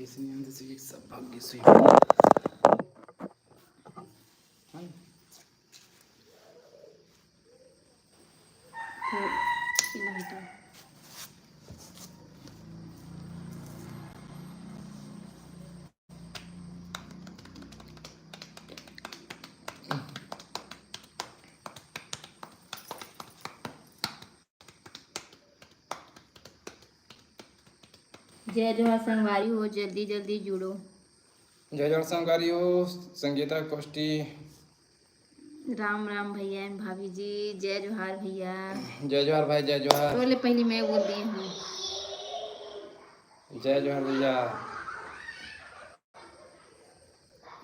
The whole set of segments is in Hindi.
Kesin सब भाग्य से जय जोहार संगवारी हो, जल्दी जल्दी जुड़ो। जय जोहार संगवारी हो, संगीता कोष्टी। राम राम भैया एंड भाभी जी, जय जोहार भैया। जय जोहार भाई, जय जोहार। बोले पहले मैं बोल दी हूँ। जय जोहार भैया।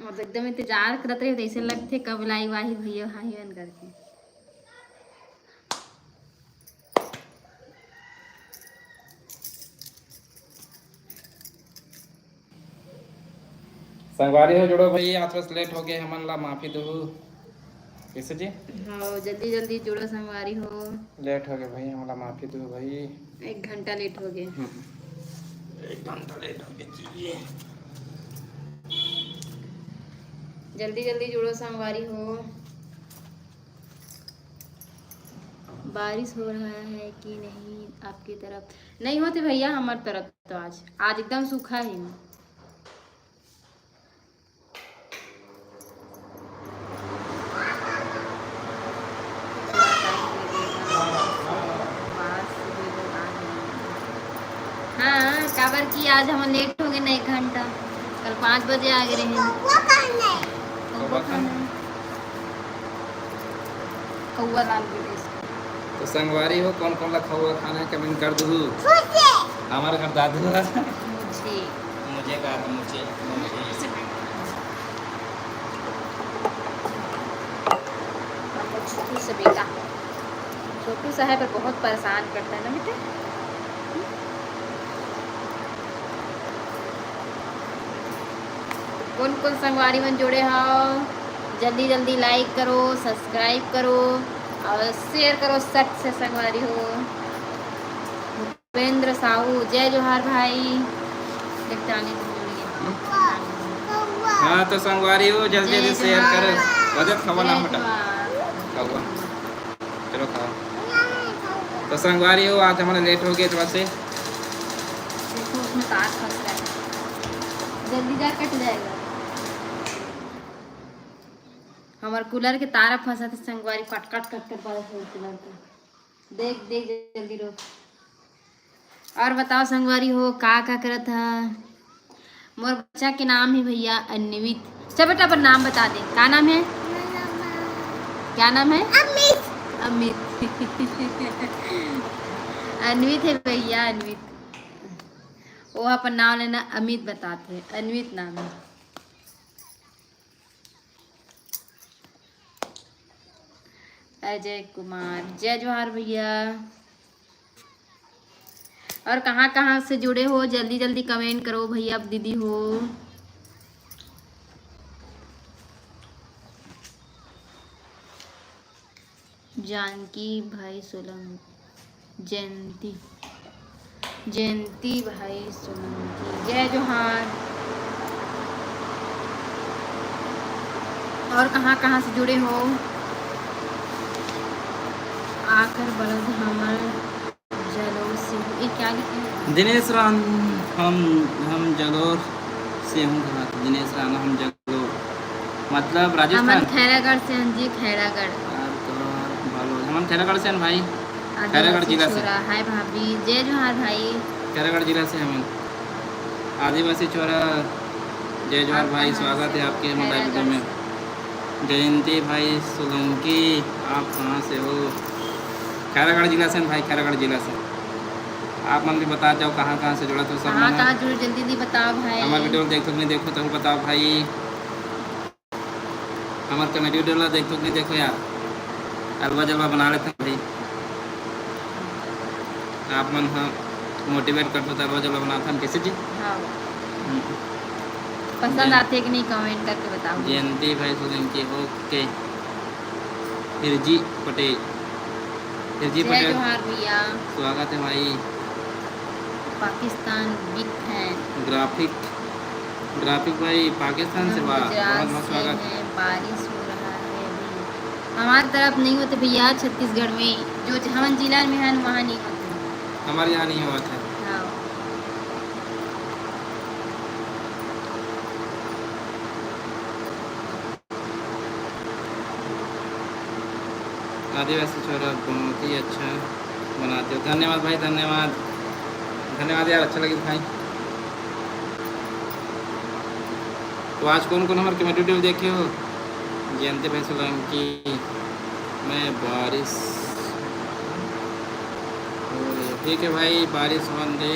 मतलब एकदम इंतजार करते रहे, ऐसे लगते कब लाई वाही भैया हाही करके। संगवारी हो जुड़ो भाई, आज बस लेट हो गए हमन ला माफी दो। कैसे जी? हाँ जल्दी जल्दी जुड़ो संगवारी हो। लेट हो गए भाई, हमला माफी दो भाई। 1 घंटा लेट हो गए। 1 घंटा लेट हो गए जी। जल्दी जल्दी जुड़ो संगवारी हो। बारिश हो रहा है कि नहीं आपकी तरफ? नहीं होते भैया हमारी तरफ तो आज आज एकदम सूखा है। हाँ काबर की आज हम लेट हो गए ना 1 घंटा। कल 5 बजे आ गए हैं। कौआ लाल तो संगवारी हो, कौन कौन ला खाओ खाना है कमेंट कर दो। हमारे घर दादू है। मुझे कहा था मुझे छोटू से बेटा, छोटू सा है पर बहुत परेशान करता है ना बेटे। कौन कौन संगवारी मन जोड़े हो, जल्दी जल्दी लाइक करो, सब्सक्राइब करो और शेयर करो। सट से संगवारी हो। भूपेंद्र साहू, जय जोहार भाई। हाँ तो संगवारी हो, जल्दी जल्दी शेयर करो। वजह खवा ना हटा खाओ, चलो खाओ। तो संगवारी हो, आज हमारे लेट हो गए थोड़ा से। उसमें तार फंस रहा है, जल्दी जा कट जाएगा। हमारे कूलर के तार फंसा थे संगवारी, कट कट कट कर पास कूलर को। देख देख जल्दी रोक। और बताओ संगवारी हो का करत है? मोर बच्चा के नाम है भैया अन्वित। चल बेटा पर नाम बता दे, क्या नाम है? क्या नाम है? अमित। अमित अन्वित है भैया, अन्वित। वो अपन नाम लेना अमित बताते हैं, अन्वित नाम है। अजय कुमार, जय जोहार भैया। और कहाँ कहाँ से जुड़े हो, जल्दी जल्दी कमेंट करो भैया दीदी हो। जानकी भाई सोलंकी, जयंती जयंती भाई सोलंकी, जय जोहार। और कहाँ कहाँ से जुड़े हो? आकर बलद हमर जलोर से, ये क्या लिखे हैं? दिनेश राम, हम जलोर से हूँ। दिनेश राम, हम जलोर मतलब राजस्थान। खैरागढ़ से हैं जी, खैरागढ़। हम खैरागढ़ से हैं भाई, खैरागढ़ जिला से। हाय भाभी, जय जोहार भाई। खैरागढ़ जिला से हम आदिवासी छोरा। जय जोहार भाई, स्वागत है आपके हमारे वीडियो में। जयंती भाई सोलंकी, आप कहाँ से हो? खैरागढ़ जिला से भाई, खैरागढ़ जिला से। आप मन भी बता जाओ कहाँ कहाँ से जुड़ा तो सब। कहाँ जुड़े जल्दी जल्दी बताओ भाई। हमारे वीडियो देखो कि नहीं देखो तो बताओ भाई। हमारे कमेडी वीडियो देखो कि नहीं देखो यार, अलवा जलवा बना लेते हैं भाई। आप मन मोटिवेट करते तो अलवा जलवा बनाता हम किसी जी। हाँ। पसंद आते कि नहीं कमेंट करके बताओ। जयंती भाई सोलंकी, ओके। हिरजी पटेल, हिरजी पटेल भैया, स्वागत है भाई। Pakistan big fan. Graphic graphic भाई पाकिस्तान से, हम वाह, गुजरात बहुत बहुत से स्वागत। हैं, बारिश हो रहा है अभी। हमारी तरफ नहीं होते भैया, छत्तीसगढ़ में जो हम जिला में हैं वहाँ नहीं होते। हमारे यहाँ नहीं हुआ था। हाँ। आदिवासी छोरा बहुत ही अच्छा बनाते हो, धन्यवाद भाई, धन्यवाद धन्यवाद यार, अच्छा लगे भाई। तो आज कौन कौन हमारे कमेटी वीडियो देखे हो? जयंती भाई सोलंकी, मैं बारिश हो रही है। ठीक है भाई, बारिश होने दे,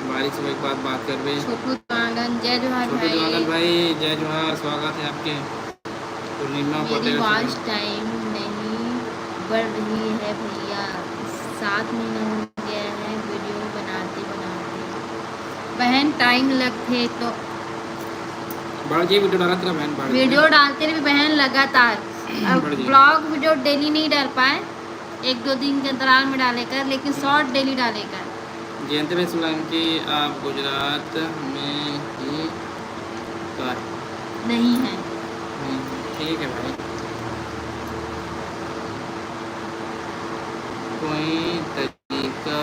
बारिश होने के बाद बात कर बे। छोटू आंगन, जय जोहार छोटू भाई। दिवांगन भाई जय जोहार, स्वागत है आपके। पूर्णिमा मेरी पटेल वॉच टाइम नहीं बढ़ रही है भैया, 7 महीना हो गया है वीडियो बनाते बनाते। बहन टाइम लगते तो बढ़ जी, वीडियो डाला तेरा बहन, बढ़ जी। वीडियो डालते रहे बहन लगातार। अब बढ़ जी। ब्लॉग वीडियो डेली नहीं डाल पाए, 1-2 दिन के अंतराल में डालेकर, लेकिन शॉर्ट डेली डालेकर। जयंती भाई सोलंकी, आप गुजरात में ही कर नहीं है। ठीक है भाई। कोई तरीका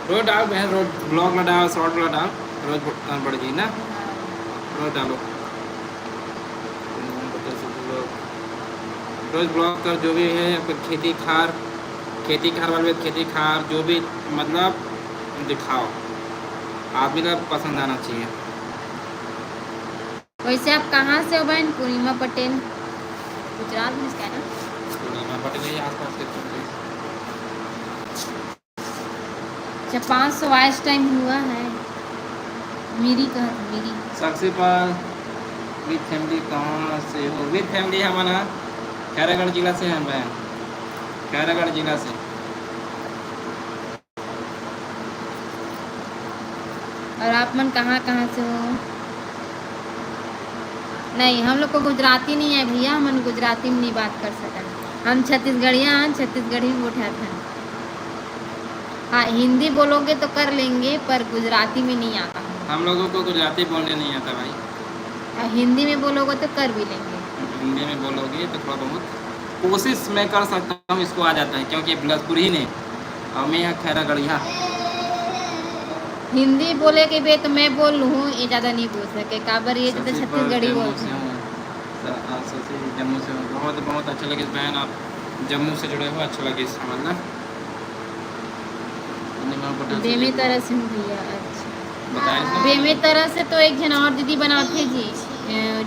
रोज डाल बहन, रोज ब्लॉग में डाल, शॉर्ट में डाल, रोज बढ़ जी ना, रोज डालो, रोज ब्लॉग कर, जो भी है फिर खेती खार वाले खेती खार जो भी मतलब दिखाओ, आदमी का पसंद आना चाहिए। वैसे आप कहाँ से हो बहन? पूर्णिमा पटेल, गुजरात में इसका है ना? पूर्णिमा पटेल यही आसपास के थे। अच्छा, 500 वॉच टाइम हुआ है। मेरी साक्षी पाल, विद फैमिली कहाँ से हो? विद फैमिली हमारा खैरागढ़ जिला से हैं बहन, खैरागढ़ जिला से। और आप मन कहाँ से हो? नहीं, हम लोग को गुजराती नहीं है भैया, हम गुजराती में नहीं बात कर सका। हम छत्तीसगढ़िया हैं, छत्तीसगढ़ी में उठाते हैं। हाँ, हिंदी बोलोगे तो कर लेंगे, पर गुजराती में नहीं आता। हम लोगों को गुजराती बोलने नहीं आता भाई। और हिंदी में बोलोगे तो कर भी लेंगे। हिंदी में बोलोगे तो थोड़ा बहुत कोशिश मैं कर सकता हूँ, इसको आ जाता है, क्योंकि बिलासपुर ही नहीं और मैं यहाँ खैरागढ़िया। हिंदी बोले के बे तो मैं बोल लूँ, ये ज़्यादा नहीं बोल सके, काबर ये ज़्यादा छत्तीसगढ़ी बोलते हैं। जम्मू से हूँ, बहुत बहुत अच्छा लगे बहन, आप जम्मू से जुड़े हो, अच्छा लगे समझना। बेमे तरह से हूँ भैया। अच्छा, बताए बेमे तरह से तो एक जन और दीदी बनाते जी,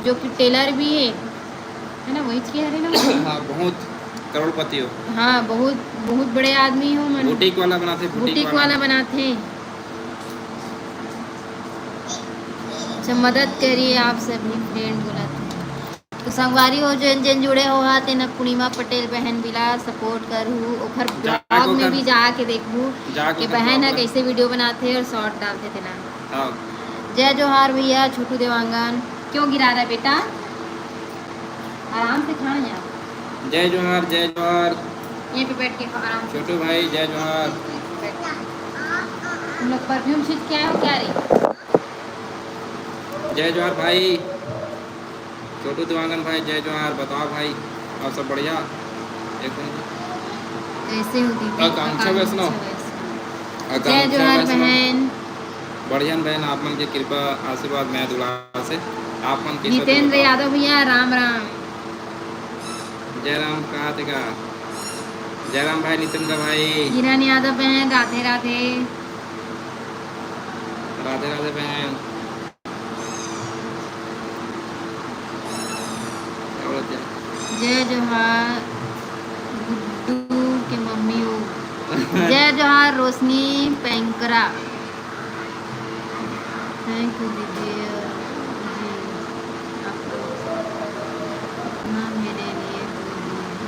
जो कि टेलर भी है ना, वही की है ना। हाँ, बहुत करोड़पति हो। हाँ, बहुत बड़े आदमी हो। मन बुटीक वाला बनाते, बुटीक वाला बनाते। अच्छा, मदद करिए आप सभी, फ्रेंड बोला था। तो संगवारी हो जो जन जुड़े हो हाथ न पूर्णिमा पटेल बहन बिला सपोर्ट करूँ, ओखर ब्लॉग में भी जाके देखूँ कि बहन है कैसे वीडियो बनाते और शॉर्ट डालते थे ना। जय जोहार भैया। छोटू देवांगन, क्यों गिरा रहा है बेटा? आराम से खाना यार। जय जोहार, जय जोहार। यहीं पे बैठ के आराम से। छोटू भाई जय जोहार। तुम लोग परफ्यूम छीट के आए हो क्या रे? जय जोहार भाई। छोटू दिवांगन भाई जय जोहार। बताओ भाई और सब बढ़िया? कैसे होती थी आकांक्षा वैष्णव। जय जोहार बहन। बढ़िया बहन, आप मन की कृपा आशीर्वाद मैं दुलार से आप मन की। जितेंद्र यादव भैया राम राम। जय राम। कहाँ थे का? जय राम भाई। नितेंद्र भाई। किरण यादव बहन राधे राधे। राधे राधे बहन। जय जोहार गुड्डू के मम्मी हो। जय जोहार रोशनी पैंकरा। थैंक यू दीदी जी, आप इतना मेरे लिए बोलिए।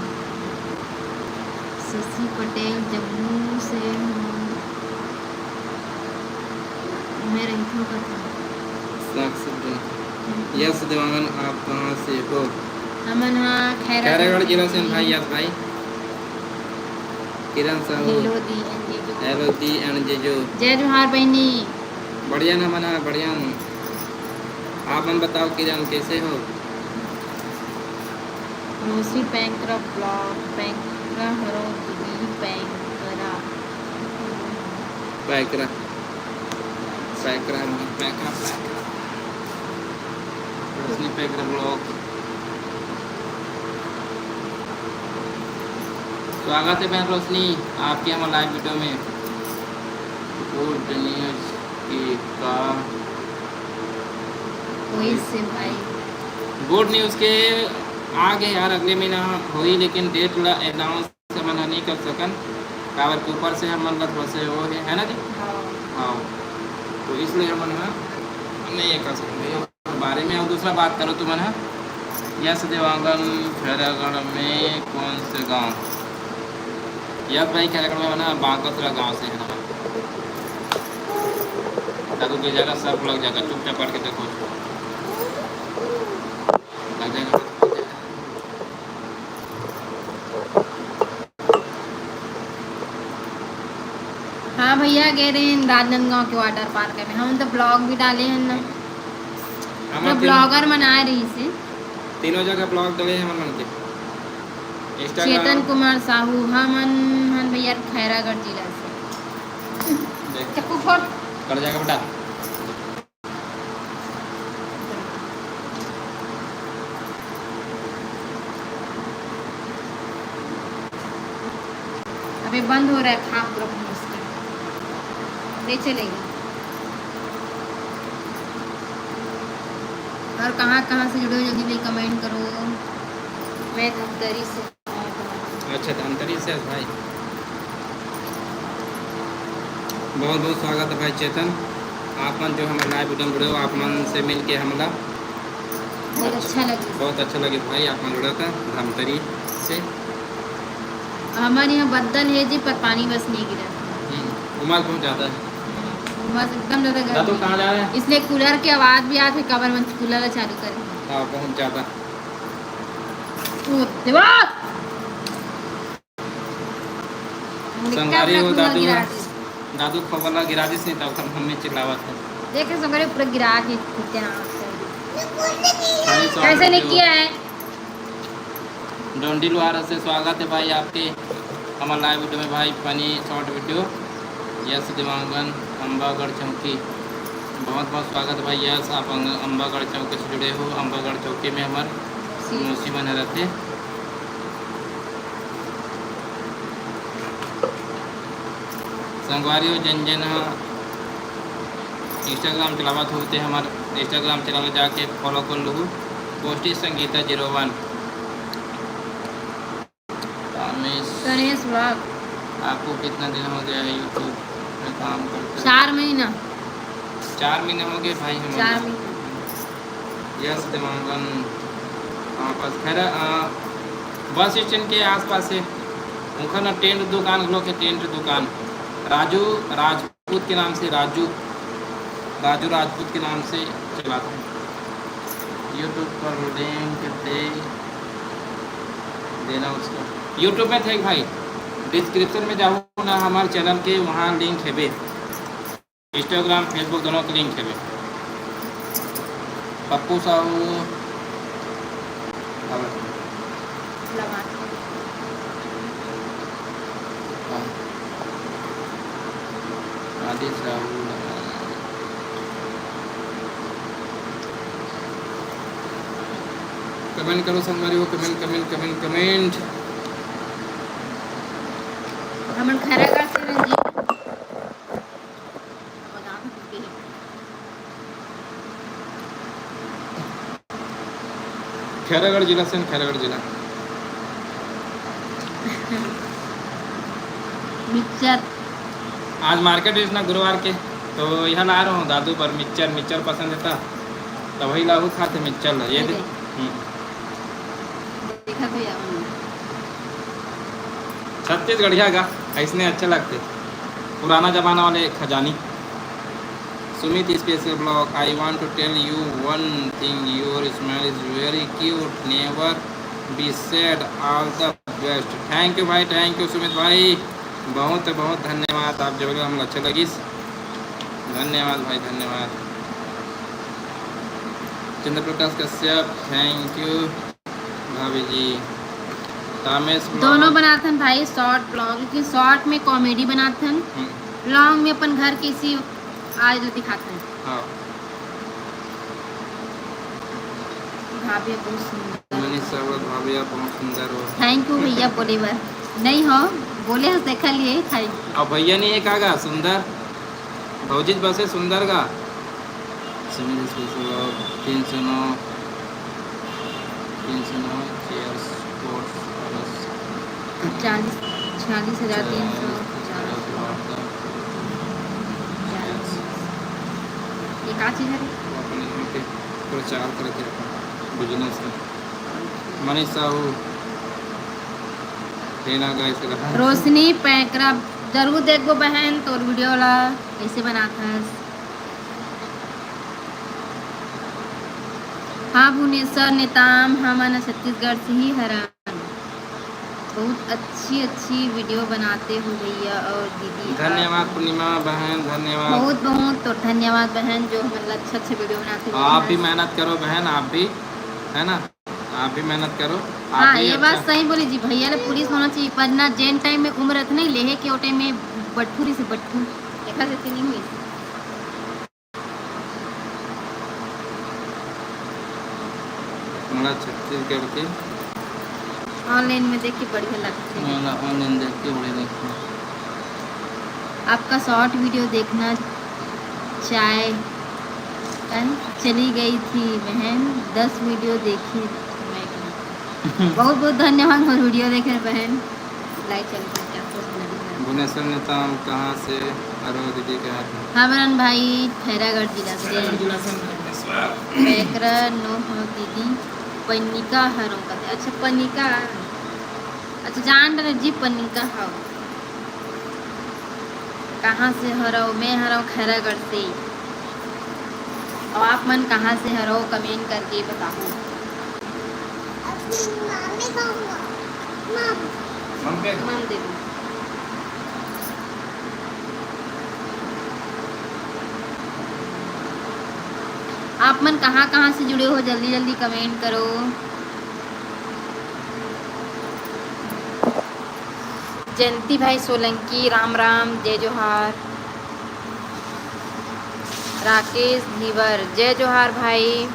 शशि पटेल जम्मू से हूँ, मैं रहीथों का था। यस दिवांगन, आप कहाँ से हो? अमन हाँ खैरागढ़ जिला से भाई। यस भाई। किरण साहू। हेलो दी एंड जीजू। हेलो दी एंड जीजू। जय जोहार बहनी। बढ़िया ना मना बढ़िया हूँ। आप मन बताओ कि जान कैसे हो? रोसी पैंकरा ब्लॉग पैंकरा हरो दिवी पैंकरा पैकरा पैकरा पैकरा पैकरा रोशनी पैकरा ब्लॉग। स्वागत है बहन रोशनी आपके हमारे लाइव वीडियो में। गुड न्यूज की का कोई से भाई गुड न्यूज़ के आगे यार अगले महीना हुई, लेकिन डेट अनाउंस मना नहीं कर सकन कावर के ऊपर से हम मतलब थोड़ा से वो है ना जी। हाँ तो इसलिए हम नहीं ये कर सकते बारे में। और दूसरा बात करो तुम है यश देवांगन खैरागढ़ में कौन से गांव? यश भाई खैरागढ़ में ना बांकसरा गांव से है ना। दादू की जगह सब लग जाएगा, चुपचाप पढ़ के देखो लग जाएगा। हाँ भैया गए रहे हैं राजनांदगांव के वाटर पार्क में। हम तो ब्लॉग भी डाले हैं ना, तो ब्लॉगर मना रही से तीनों जगह ब्लॉग डाले हैं मन के। चेतन कुमार साहू हम भैया खैरागढ़ जिला से। चक्कू फोड़ कर जाएगा बेटा। अभी बंद हो रहा है खाप ग्रुप ले चलेगा। और कहाँ से जुड़े हो जल्दी भाई कमेंट करो। मैं धमतरी से। अच्छा धमतरी से भाई बहुत बहुत स्वागत है भाई चेतन। आप मन जो हमारे लाइव वीडियो में जुड़े हो आप मन से मिल के हमला बहुत अच्छा लगे भाई। आप मन जुड़ा था धमतरी से। हमारे यहाँ बदल है जी पर पानी बस नहीं गिरा। उमस बहुत ज़्यादा है, बस एकदम ज़्यादा तो कहाँ जा रहे हैं? इसलिए कूलर की आवाज़ भी आती है। कवर में कूलर चालू करें। हाँ बहुत ज़्यादा। संगारी हो दादू खबरला गिरा दी से तब मम्मी चिल्लावत है। देखे संगारी पूरा गिरा के कैसे नहीं किया है। डोंडी लोहारा से स्वागत है भाई आपके हमारे लाइव वीडियो में भाई। फनी शॉर्ट वीडियो यश देवांगन अम्बागढ़ चौकी बहुत बहुत स्वागत है भाई। यश आप अम्बागढ़ चौकी से जुड़े हो। अम्बागढ़ चौकी में हमारे मौसी बने रहते। संगवारी हो जन जन इंस्टाग्राम चलावत होते हमारे इंस्टाग्राम चला जाके फॉलो कर लो। पोस्टी संगीता 01 गणेश ब्लॉग। आपको कितना दिन हो गया है यूट्यूब में काम करते? 4 महीना। 4 महीने हो गए भाई हम। 4 महीने। यस देवांगन वापस खैर बस स्टैंड के आसपास है उनका ना टेंट दुकान लोग के टेंट दुकान राजू राजपूत के नाम से राजू राजपूत के नाम से चलाते हैं। यूट्यूब पर लिंक दे देना उसको। यूट्यूब में थे भाई डिस्क्रिप्शन में जाओ ना हमारे चैनल के वहाँ लिंक है बे। इंस्टाग्राम फेसबुक दोनों के लिंक है बे। पप्पू साहू आदि साहू कमेंट करो संगवारी हो। कमेंट हमन खैरागढ़ से रंजी खैरागढ़ जिला से खैरागढ़ जिला मिक्सचर आज मार्केट है ना गुरुवार के तो यहाँ ला रहा हूँ दादू पर मिक्सचर पसंद था तो वही लाहू खाते मिक्सचर ये देखा तो यार छत्तीसगढ़िया का ऐसने अच्छे लगते पुराना जमाना वाले खजानी। Sumit special blog I want to tell you one thing your smile is very cute never be sad all the best. Thank you भाई, थैंक यू सुमित भाई, बहुत बहुत धन्यवाद। आप जब हम अच्छे लगी धन्यवाद भाई, धन्यवाद। चंद्र प्रकाश कश्यप, थैंक यू भाभी जी। तामेश दोनों बनाथन भाई, शॉर्ट ब्लॉग, क्योंकि शॉर्ट में कॉमेडी बनाथन, लॉन्ग में अपन घर किसी आज दिखाते हैं। हाँ भाभी बहुत सुंदर, मनीषा भाभी आप बहुत सुंदर हो। थैंक यू भैया। बोले बार नहीं हो, बोले हंस देखा लिए थैंक यू। अब भैया नहीं है कागा सुंदर भौजित बसे सुंदर का 309 चेयर्स 46,350 ये का चीज है? प्रचार करते बिजनेस में। मनीष साहू देना का इसका रोशनी पैकरा जरूर देखो बहन, तो वीडियो वाला कैसे बनाता है। हाँ भुवनेश्वर नेताम, हमारा छत्तीसगढ़ से ही हरान। बहुत अच्छी वीडियो बनाते हो भैया और दीदी। धन्यवाद पूर्णिमा बहन, धन्यवाद बहुत बहुत। तो धन्यवाद बहन जो मतलब अच्छे वीडियो बनाते हो। आप भी मेहनत करो बहन, आप भी है ना, आप भी मेहनत करो। हाँ ये बात सही बोली जी, भैया ने पुलिस होना चाहिए, पर ना जेन टाइम में उम्र रहती नहीं लेहे के टाइम में बटफुरी से बटफू देखा देती नहीं हुई। हमारा छत्तीसगढ़ के ऑनलाइन में देख के बढ़िया लगते हैं। ऑनलाइन देख के बड़े देखते हैं। आपका शॉर्ट वीडियो देखना चाय चली गई थी बहन, 10 वीडियो देखी मैं। बहुत बहुत धन्यवाद और वीडियो देखे बहन। लाइक चल भुवनेश्वर नेता कहाँ से? अरे दीदी के हाथ में। हाँ बरन भाई खैरागढ़ जिला से। पैकरा नो हो दीदी पनिका हरों का। अच्छा पनिका, अच्छा जान रहे जी पनिका हो। कहाँ से हरो? मैं हरो खैरागढ़ से। और आप मन कहाँ से हरो कमेंट करके बताओ। मम दे दो। आप मन कहाँ से जुड़े हो जल्दी जल्दी कमेंट करो। जयंती भाई सोलंकी राम राम, जय जोहार। राकेश धीवर जय जोहार भाई।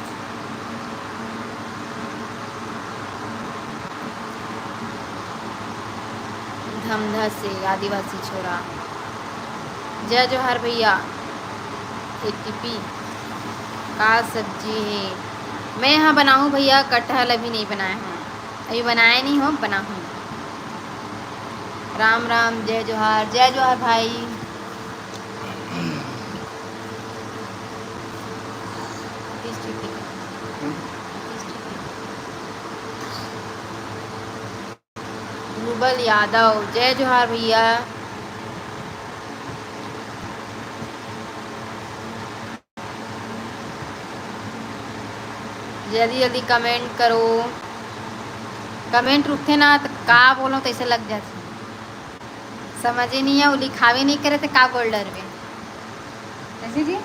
धमधा से आदिवासी छोरा जय जोहार भैया। एटीपी का सब्जी है? मैं यहाँ बनाऊँ भैया, कटहल अभी नहीं बनाया हूँ, अभी बनाया नहीं हो, बना हूँ। राम राम, जय जोहार भाई। रूबल यादव जय जोहार भैया। जल्दी जल्दी कमेंट करो। कमेंट रुकते ना तो का बोलो तो ऐसे लग जाते, समझ ही नहीं है। वो लिखावे नहीं करे तो का बोल डर में ऐसे जी।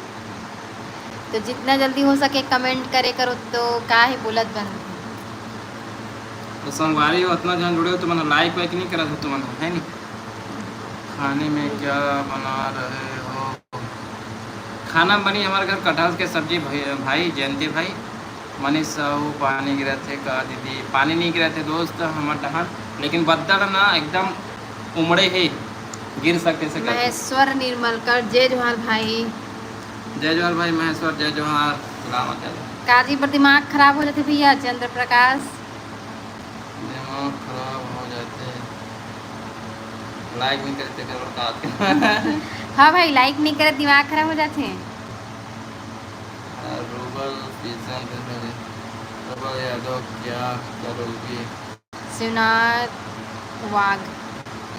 तो जितना जल्दी हो सके कमेंट करे करो, तो का है बोलत बंद। तो संगवारी हो उतना जन जुड़े हो तो मैंने लाइक वाइक नहीं करा था तुम्हारा, है नहीं? खाने में क्या बना रहे हो? खाना बनी हमारे घर कटहल के सब्जी भाई जयंती भाई। मनीष साहू पानी गिरे थे का दीदी? पानी नहीं गिरे थे दोस्त हमारे टहन, लेकिन बद्दल ना एकदम उमड़े है, गिर सकते से। महेश्वर निर्मलकर जय जोहार भाई। जय जोहार भाई महेश्वर, जय जोहार। काजी पर दिमाग खराब हो जाते भैया। चंद्र प्रकाश दिमाग खराब हो जाते, लाइक नहीं करते करो। हाँ भाई लाइक नहीं करे दिमाग खराब हो जाते हैं। रूबल यादव क्या करोगी? शिवनाथ वाघ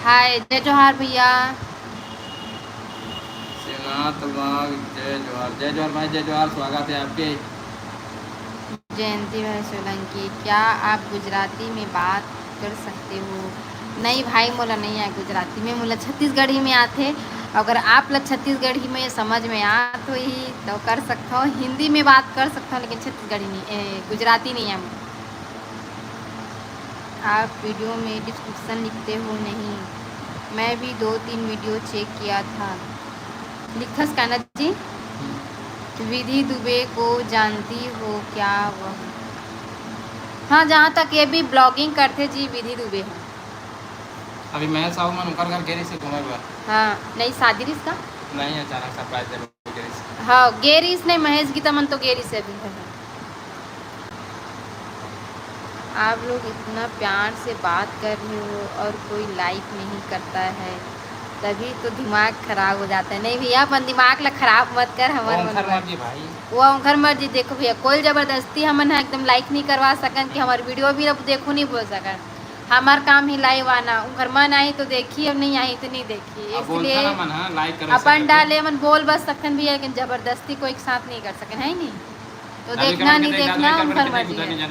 हाय, जय जोहार भैया। शिवनाथ वाघ जय जोहार भाई, जय जोहार। स्वागत है आपके। जयंती भाई सोलंकी क्या आप गुजराती में बात कर सकते हो? नहीं भाई मोला नहीं है गुजराती में, मोला छत्तीसगढ़ी में आते। अगर आप लोग छत्तीसगढ़ी में समझ में आ तो ही तो कर सकता हूँ, हिंदी में बात कर सकता हूँ लेकिन छत्तीसगढ़ी नहीं, गुजराती नहीं है। आप वीडियो में डिस्क्रिप्शन लिखते हो नहीं? मैं भी 2-3 वीडियो चेक किया था। लिखस काना जी, विधि दुबे को जानती हो क्या वह? हाँ, जहाँ तक ये भी ब्लॉगिंग करते जी, विधि दुबे है। अभी मैं साहू मन उनका घर गेरी से घूमे बा। हाँ, नहीं शादी रिस का नहीं, अचानक सरप्राइज दे गेरी से। हाँ, गेरिस नहीं, महेश गीता मन तो गेरी से भी है। आप लोग इतना प्यार से बात कर रहे हो और कोई लाइक नहीं करता है, तभी तो दिमाग खराब हो जाता है। नहीं भैया, अपन दिमाग ला खराब मत कर हमारे मन मर्जी भाई, वो उनकर मर्जी। देखो भैया, कोई जबरदस्ती हमन एकदम लाइक नहीं करवा सकन कि हमारी वीडियो भी अब देखो नहीं बोल सकन। हमार काम ही लाइव आना, उनकर मन आई तो देखी, अब नहीं आई तो नहीं देखी। इसलिए अपन डाले मन बोल बस सकन भी है, लेकिन जबरदस्ती कोई एक साथ नहीं कर सकन, है नहीं। तो देखना नहीं देखना उनकर मर्जी है।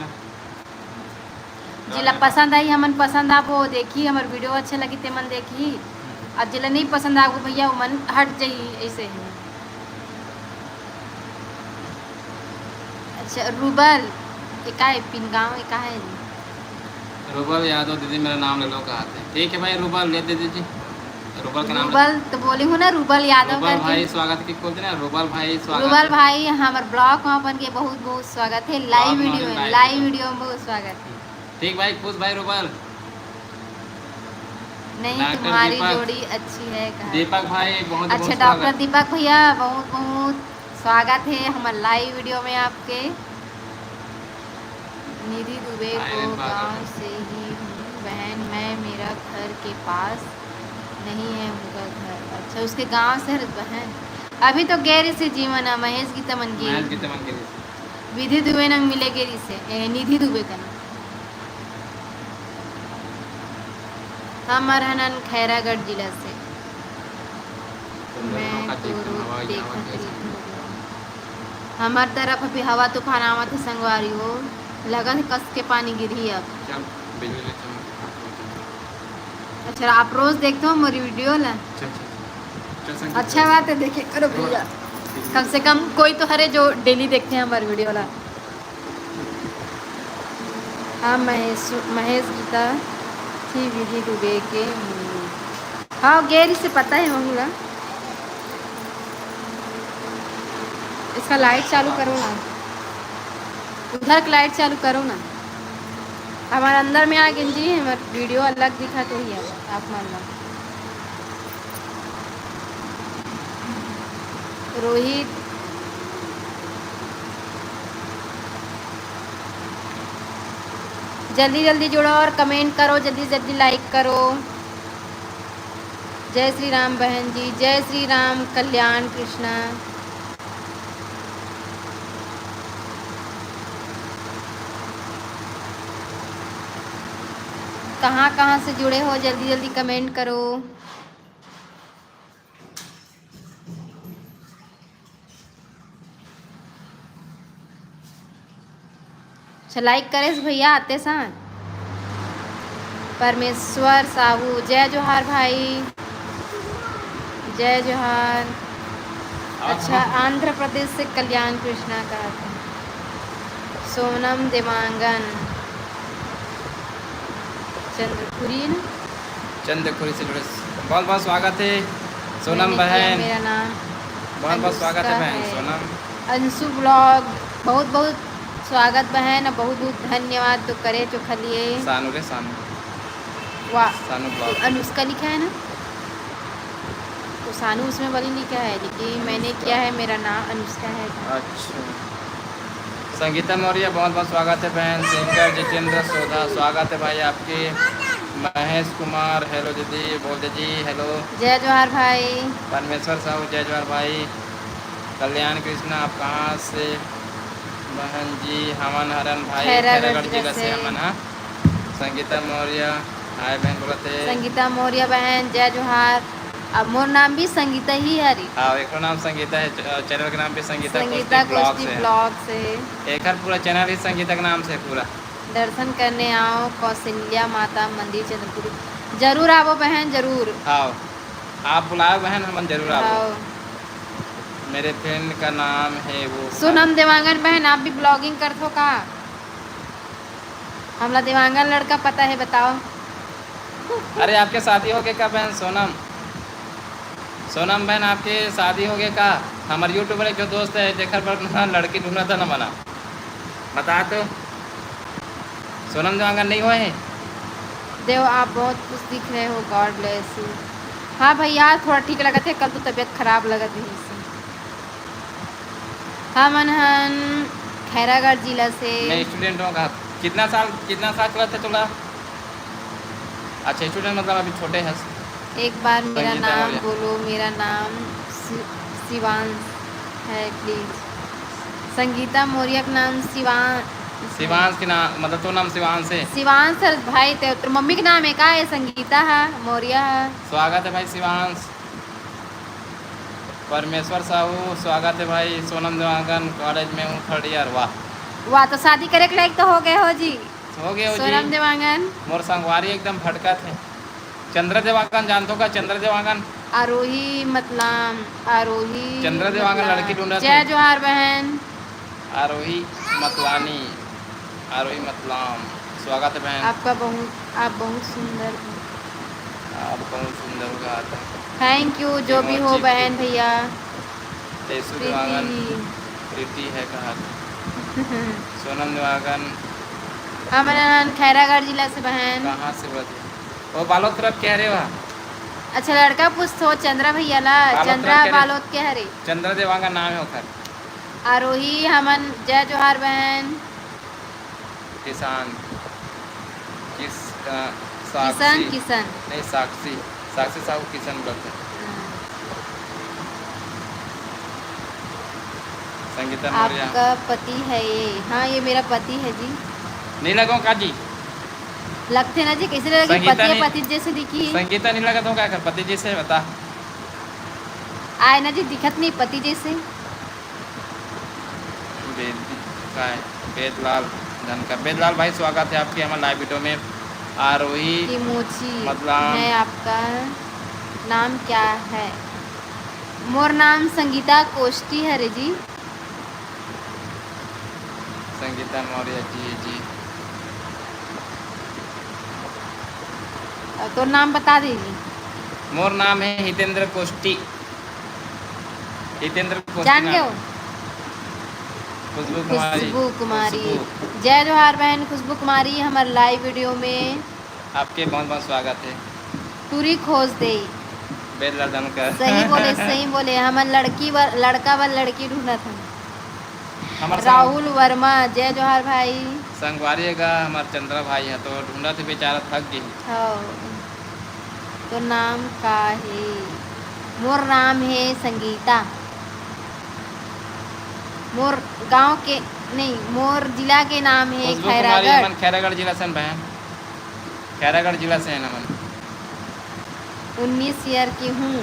जिला पसंद आई हमन पसंद आप वो देखी, हमारे वीडियो अच्छे लगी ते मन देखी, और जिला नहीं पसंद आ भैया वो मन हट जाइए ऐसे ही। अच्छा, रूबल का है पिन गाँव का है? रूबल यादव दीदी मेरा नाम ले लो कहा थे। ठीक है भाई, रूबल ले दे दीजिए। रूबल का नाम रूबल तो बोली हूँ ना, रूबल यादव रूबल भाई स्वागत की बोलते ना, रूबल भाई स्वागत। रूबल भाई हमारे ब्लॉग में अपन के बहुत बहुत स्वागत है। लाइव वीडियो में बहुत स्वागत है। ठीक भाई, खुश भाई रूबल। नहीं, तुम्हारी जोड़ी अच्छी है कहा। दीपक भाई बहुत अच्छा, डॉक्टर दीपक भैया बहुत बहुत स्वागत है हमारे लाइव वीडियो में आपके। निधि दुबे को गांव से ही हूँ बहन मैं, मेरा घर के पास नहीं है उनका घर। अच्छा, उसके गांव से है बहन। अभी तो गेरी से जीवन है, महेश गीता मन गेरी, विधि दुबे नंग मिले गेरी से, निधि दुबे का नाम। हम रहनन खैरागढ़ जिला से। मैं तो रोज देखत हमार तरफ अभी हवा तूफान आवत है संगवारी हो, लगन कस के पानी गिरी अब। अच्छा, आप रोज देखते हो मेरी वीडियो ला? अच्छा बात है, देखे करो भैया, कम से कम कोई तो हरे जो डेली देखते हैं हमारी वीडियो ला। हाँ, महेश गीता थी विधि दुबे के। हाँ, गेरी से पता है होगा। इसका लाइट चालू करो ना, उधर का लाइट चालू करो ना। हमारे अंदर में आ गए जी, हमारे वीडियो अलग दिखा तो ही है, आप मान लो। रोहित जल्दी जल्दी जुड़ो और कमेंट करो, जल्दी जल्दी लाइक करो। जय श्री राम बहन जी, जय श्री राम, कल्याण कृष्णा। कहाँ से जुड़े हो, जल्दी जल्दी कमेंट करो। अच्छा, लाइक करे भैया आते साथ। परमेश्वर साहू, जय जोहार भाई, जय जोहार। अच्छा, आंध्र प्रदेश से कल्याण कृष्णा का था। सोनम देवांगन चंद्रपुरी से जुड़े बहुत बहुत स्वागत है सोनम बहन। मेरा नाम बहुत बहुत स्वागत है बहन सोनम। अंशु ब्लॉग बहुत बहुत स्वागत बहन, बहुत बहुत धन्यवाद। तो करे जो खलिए सानू रे सानू, वाह सानू ब्लॉग अनुष्का लिखा है ना, तो सानू उसमें वाली लिखा है, लेकिन मैंने किया है मेरा नाम अनुष्का है। अच्छा, संगीता मौर्य बहुत बहुत स्वागत है बहन। सिंगर जितेंद्र सोधा स्वागत है भाई आपके। महेश कुमार हेलो दीदी, बोल जी हेलो। जय जोहार भाई। परमेश्वर साहू जय जोहार भाई। कल्याण कृष्णा आप कहाँ से बहन जी? हमन हरन भाई खैरागढ़ जिला से हमन। हाँ, संगीता मौर्य हाय बहन बोलते। संगीता मौर्य बहन जय जोहार। अब मोर नाम भी संगीता ही है। हाँ, एक नाम संगीता है, चैनल का नाम भी संगीता कुश्ती ब्लॉग से। एक पूरा चैनल ही संगीता के नाम से पूरा। दर्शन करने आओ कौशल्या माता मंदिर चंद्रपुर, जरूर आओ बहन जरूर। आओ, आप बुलाओ बहन, हम जरूर आओ। हाँ मेरे फ्रेंड का नाम है वो सोनम देवांगन बहन, आप भी ब्लॉगिंग करत हो का? हमला देवांगन लड़का पता है, बताओ। अरे आपके शादी हो गए का बहन सोनम? सोनम बहन आपके शादी हो गए का? हमारे यूट्यूबर एक जो दोस्त है देखर पर लड़की ढूंढा था ना, बना बता तो। सोनम देवांगन नहीं हुए हैं? देव आप बहुत कुछ दिख रहे हो, गॉड ब्लेस यू। हाँ भैया थोड़ा ठीक लगा थे, कल तो तबीयत खराब लगा थी इससे। हाँ मनहन खैरागढ़ जिला से। मैं स्टूडेंट हूँ का। कितना साल चला था तुला? अच्छा स्टूडेंट मतलब अभी छोटे हैं। एक बार मेरा संगीता नाम मौर्य। बोलो, मेरा नाम शिवांश है प्लीज। संगीता मौर्य का नाम शिवांश के नाम मतलब तो नाम शिवांश है? शिवांश सर भाई तो मम्मी के नाम है का? है संगीता है, मौर्य है। स्वागत है भाई शिवांश। परमेश्वर साहू स्वागत है भाई। सोनम देवांगन कॉलेज में हूँ 3rd ईयर। वाह वाह, तो शादी करे के लायक तो हो गए हो जी। हो गए हो सोनम जी। देवांगन मोर संगवारी एकदम भटका थे। चंद्र देवांगन जानतो का? चंद्र देवांगन आरोही मतलाम, आरोही चंद्र देवांगन मतलाम। लड़की ढूंढ रहे जय थे। जोहार बहन। आरोही मतलानी, आरोही मतलाम स्वागत है बहन। आप बहुत सुंदर हो। आप बहुत सुंदर होगा। थैंक यू जो भी हो बहन भैया। तेसु देवांगन प्रीति प्रीति है कहा। सोनम देवांगन हमारा खैरागढ़ जिला से बहन। कहाँ से बजे? वो बालोद तरफ कह रहे हो? अच्छा लड़का पूछ तो चंद्रा भैया ला। बालोद चंद्रा तरफ कह रहे। बालोद के हरे। चंद्र देवांगन नाम है ओखर। आरोही हमन जय जोहार बहन। किसान किस किशन साक्षी किशन नहीं साक्षी, साक्षी साहू किशन बोलते हैं। संगीता मौर्य आपका पति है ये? हाँ ये मेरा पति है जी। नहीं लगो का जी? लगते ना जी, कैसे लगे? संगीता पति नहीं- पति जैसे दिखी। संगीता नहीं लगा तो क्या कर? पति जी से बता। आए ना जी, दिखत नहीं पति जैसे। वेदलाल धनकर। वेदलाल भाई स्वागत है आपके हमारे लाइव वीडियो में। आरोही की मोची मतलब है। आपका नाम क्या है? मोर नाम संगीता कोष्टी है रे जी। संगीता मौर्य जी। तो नाम बता दीजिए। मोर नाम है हितेंद्र कोष्टी। हितेंद्र कोष्टी जान गए नाम। हो? खुशबू कुमारी। खुशबू कुमारी। खुशबू। जय जोहार बहन खुशबू कुमारी, हमारे लाइव वीडियो में आपके बहुत बहुत स्वागत है। पूरी खोज दे। वेदलाल धनकर सही बोले सही बोले। हमारे लड़का व लड़की ढूंढा था। हमारे राहुल वर्मा जय जोहार भाई। संगवारी का हमारे चंद्रा भाई है तो ढूंढा थे बेचारा थक गई। हाँ तो नाम का है? मोर नाम है संगीता। मोर गांव के नहीं, मोर जिला के नाम है खुशबू कुमारी खैरागढ़। हमन खैरागढ़ जिला से बहन। खैरागढ़ जिला से है ना मन। 19 ईयर की हूँ।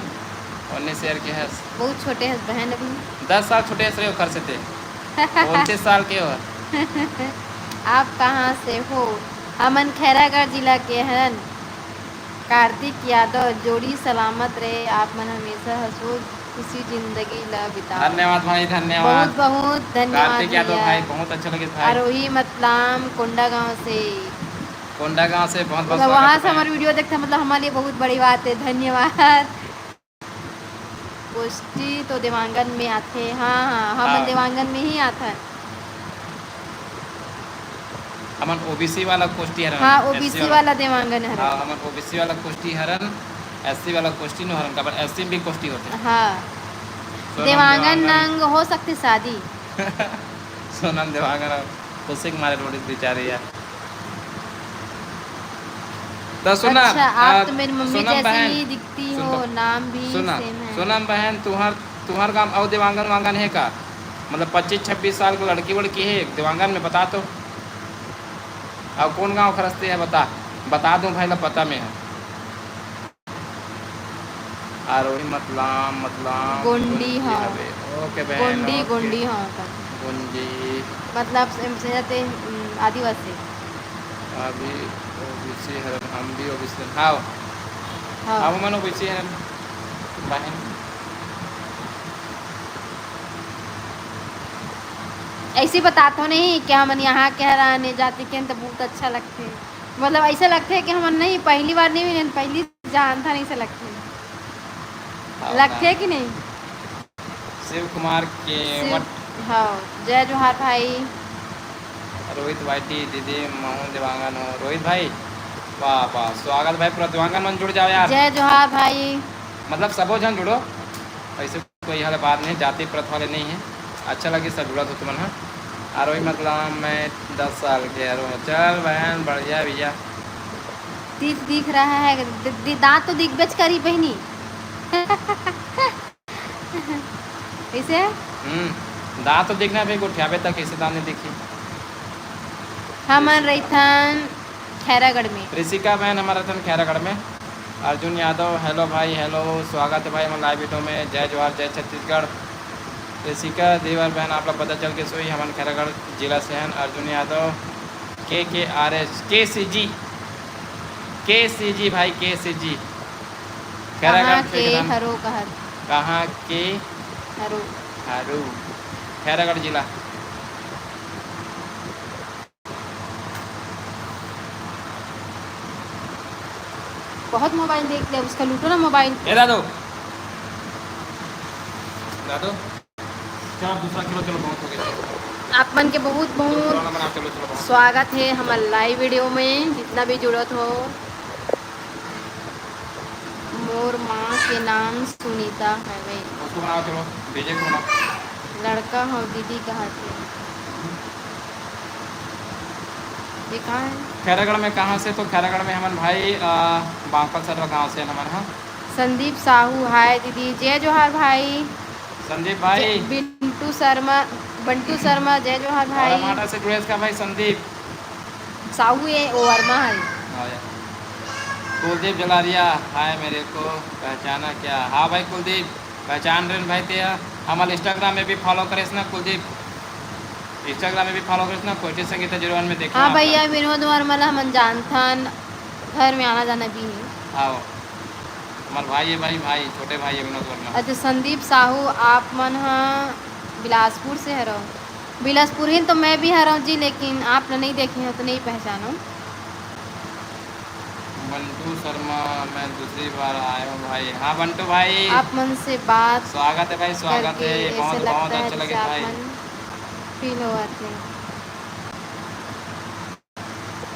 19 ईयर के है। बहुत छोटे हैं बहन अभी। 10 साल छोटे रहे घर से थे। 29 साल के हो। आप कहाँ से हो? हमन खैरागढ़ जिला के हैं। कार्तिक यादव जोड़ी सलामत रहे आप मन, हमेशा हंसो खुशी जिंदगी ला बिताओ। धन्यवाद भाई धन्यवाद। बहुत बहुत धन्यवाद कार्तिक यादव भैया। भाई बहुत अच्छा लगे भाई। आरोही मतलाम कोंडा गांव से। कोंडा गांव से बहुत बहुत मतलब वहाँ स्वागत से है। हमारी वीडियो देखते हैं, मतलब हमारे लिए बहुत बड़ी बात है। धन्यवाद। गोष्ठी तो देवांगन में आते हैं। हाँ हाँ हम हाँ। देवांगन में ही आता है। हमन ओबीसी वाला कोष्टी हरन। हाँ SC ओबीसी वाला देवांगन है। हाँ हमन ओबीसी वाला कोष्टी हरन। एससी वाला कोष्टी न हरन का एससी भी कोष्टी होते। हाँ सोनम देवांगन नंग हो सकती शादी। सोनम देवांगन खुशी के मारे रोड़ी बेचारी यार। तो सुना अच्छा आप तो मेरी मम्मी सोनम जैसी बहन, ही दिखती सुन हो, तो। नाम भी सुना सेम है। सोनम बहन तुम्हार गाँव और देवांगन वांगन है का? मतलब 25-26 साल की लड़की वड़की है देवांगन में बता तो। और कौन गांव खरसते है बता दूं भाई ला पता में है। आरोही मतलाम गोंडी हाँ। ओके बहन गोंडी ओके। गोंडी हाँ का गोंडी मतलब से जाते आदिवासी। अभी ओबीसी हरन हम भी ओबीसी हाँ हाँ अब मन ओबीसी हरन। बहन। ऐसे बताते हो नहीं कि हम यहाँ के रहने जाते के तो बहुत अच्छा लगते है, मतलब ऐसा लगता है कि हम नहीं पहली बार नहीं मिले, पहली जान था नहीं से लगते लगते है कि नहीं। शिव कुमार केवट, हाँ जय जोहार भाई। रोहित भाईटी दीदी मोहन दिवांगन हो रोहित भाई, वाह वाह स्वागत भाई, पूरा दिवांगन मन जुड़ जाओ यार। जय जोहार भाई। मतलब सबो जन जुड़ो, ऐसे कोई हाल बात नहीं, जाति प्रथा वाले नहीं है, अच्छा लगे सब जुड़ा तो तुम हाँ। और वही मतलब मैं 10 साल के यार, चल बहन बढ़िया भैया। दिख रहा है दांत तो दिख बेच करी बहनी कैसे दांत तो दिखना भाई, गुठियाबे तक कैसे दांत नहीं दिखी। हम रही थन खैरागढ़ में। ऋषिका बहन हमारा थन खैरागढ़ में। अर्जुन यादव हेलो भाई, हेलो स्वागत है भाई हमारे लाइव वीडियो में, जय जवाहर जय छत्तीसगढ़। ऋषिका देवर बहन आप लोग पता चल के सोई, हमारे खैरागढ़ जिला से हैं। अर्जुन यादव KKRS KCG भाई KCG खैरागढ़ के हरो कहाँ के हरो खैरागढ़ जिला। बहुत मोबाइल देख लिया उसका, लूटो ना मोबाइल। ए दादो दादो क्या दूसरा किलो, चलो बहुत हो गया। आप मन के बहुत बहुत चलो स्वागत है हमारे लाइव वीडियो में, जितना भी जुड़त हो। मोर माँ के नाम सुनीता है भाई, उसको बनाओ, चलो भेजे को बनाओ। लड़का हो दीदी कहा थे, ये कहाँ है? खैरागढ़ में कहाँ से? तो खैरागढ़ में हमारे भाई बांकल सर गाँव से हमारे। हाँ संदीप साहू हाय दीदी, जय जोहार भाई। संदीप भाई। बंटू शर्मा जय जोहार भाई। माटा से जुड़े इसका भाई संदीप साहू है ओ वर्मा है। कुलदीप जलारिया हाय, मेरे को पहचाना क्या? हाँ भाई कुलदीप पहचान रहे भाई ते, हमारे इंस्टाग्राम में भी फॉलो करे ना कुलदीप, इंस्टाग्राम में भी फॉलो करे ना, कोटी संगीता 01 में देखो। हाँ भैया विनोद वर्मला हम जानथन, घर में आना जाना भी है। हाँ हमारे भाई है भाई छोटे भाई है विनोद वर्मा। अच्छा संदीप साहू आप मन हाँ बिलासपुर से है रहो, बिलासपुर ही तो मैं भी हरा हूँ जी, लेकिन आप नहीं देखे हो तो नहीं पहचानो। बंटू शर्मा मैं दूसरी बार आया हूँ भाई। हाँ बंटू भाई आप मन से बात स्वागत है भाई, स्वागत है, बहुत बहुत अच्छा लगे भाई। फील हुआ थे।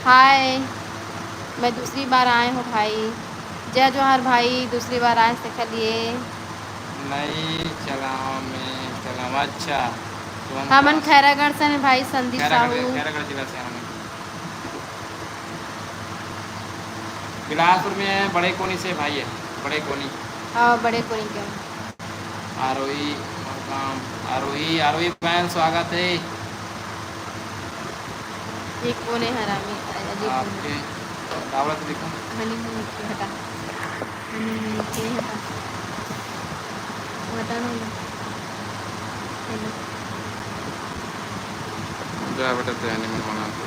हाय मैं दूसरी बार आए हूँ भाई, जय जोहार भाई, दूसरी बार आए से खलिए नहीं चला मैं चला। अच्छा हमन खैरागढ़ से भाई संदीप साहू, खैरागढ़ जिला से हम बिलासपुर में बड़े कोनी से भाई है, बड़े कोनी। हाँ बड़े कोनी के आरोही बहन स्वागत है एक कोने हरामी आपके दावत दिखो। हटा बेटा तो एनिमल बनाते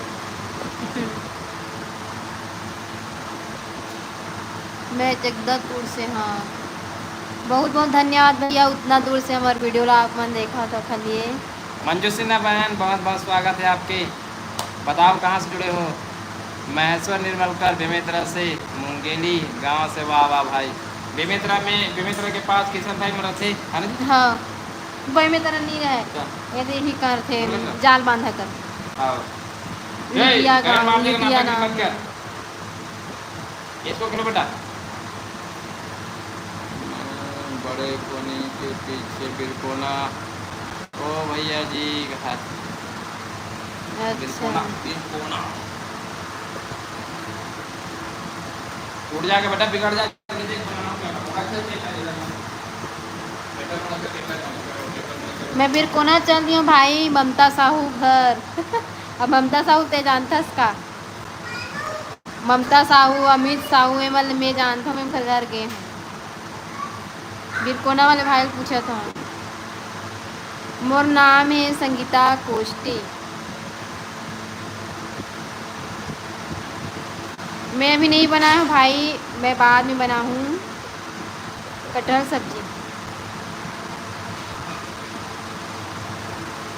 मैं जगदलपुर से। हाँ बहुत बहुत धन्यवाद भैया, उतना दूर से हमारे वीडियो ला आप मन देखा तो खलिए। मंजू सिन्हा बहन बहुत बहुत स्वागत है आपके, बताओ कहाँ से जुड़े हो? महेश्वर निर्मलकर बेमेतरा से, मुंगेली गांव से। वाह वाह भाई, बेमेतरा के पास किशन भाई मरा थे। हाँ बेमेतरा नहीं रहे, यदि ही कर थे जाल बांधा कर। इसको करो बेटा। बड़े कोने के पीछे बिरकोना, ओ भैया जी बिरकोना उड़ जाके बेटा, बिगड़ जाए। मैं बिरकोना चल रही हूँ भाई, ममता साहू घर अब ममता साहू ते जानता का? ममता साहू अमित साहू है, मतलब मैं जानता हूँ, मैं घर गए हैं। बिरकोना वाले भाई पूछा था। मोर नाम है संगीता कोष्टी, मैं अभी नहीं बना हूँ भाई, मैं बाद में बना हूँ, कटहल सब्जी।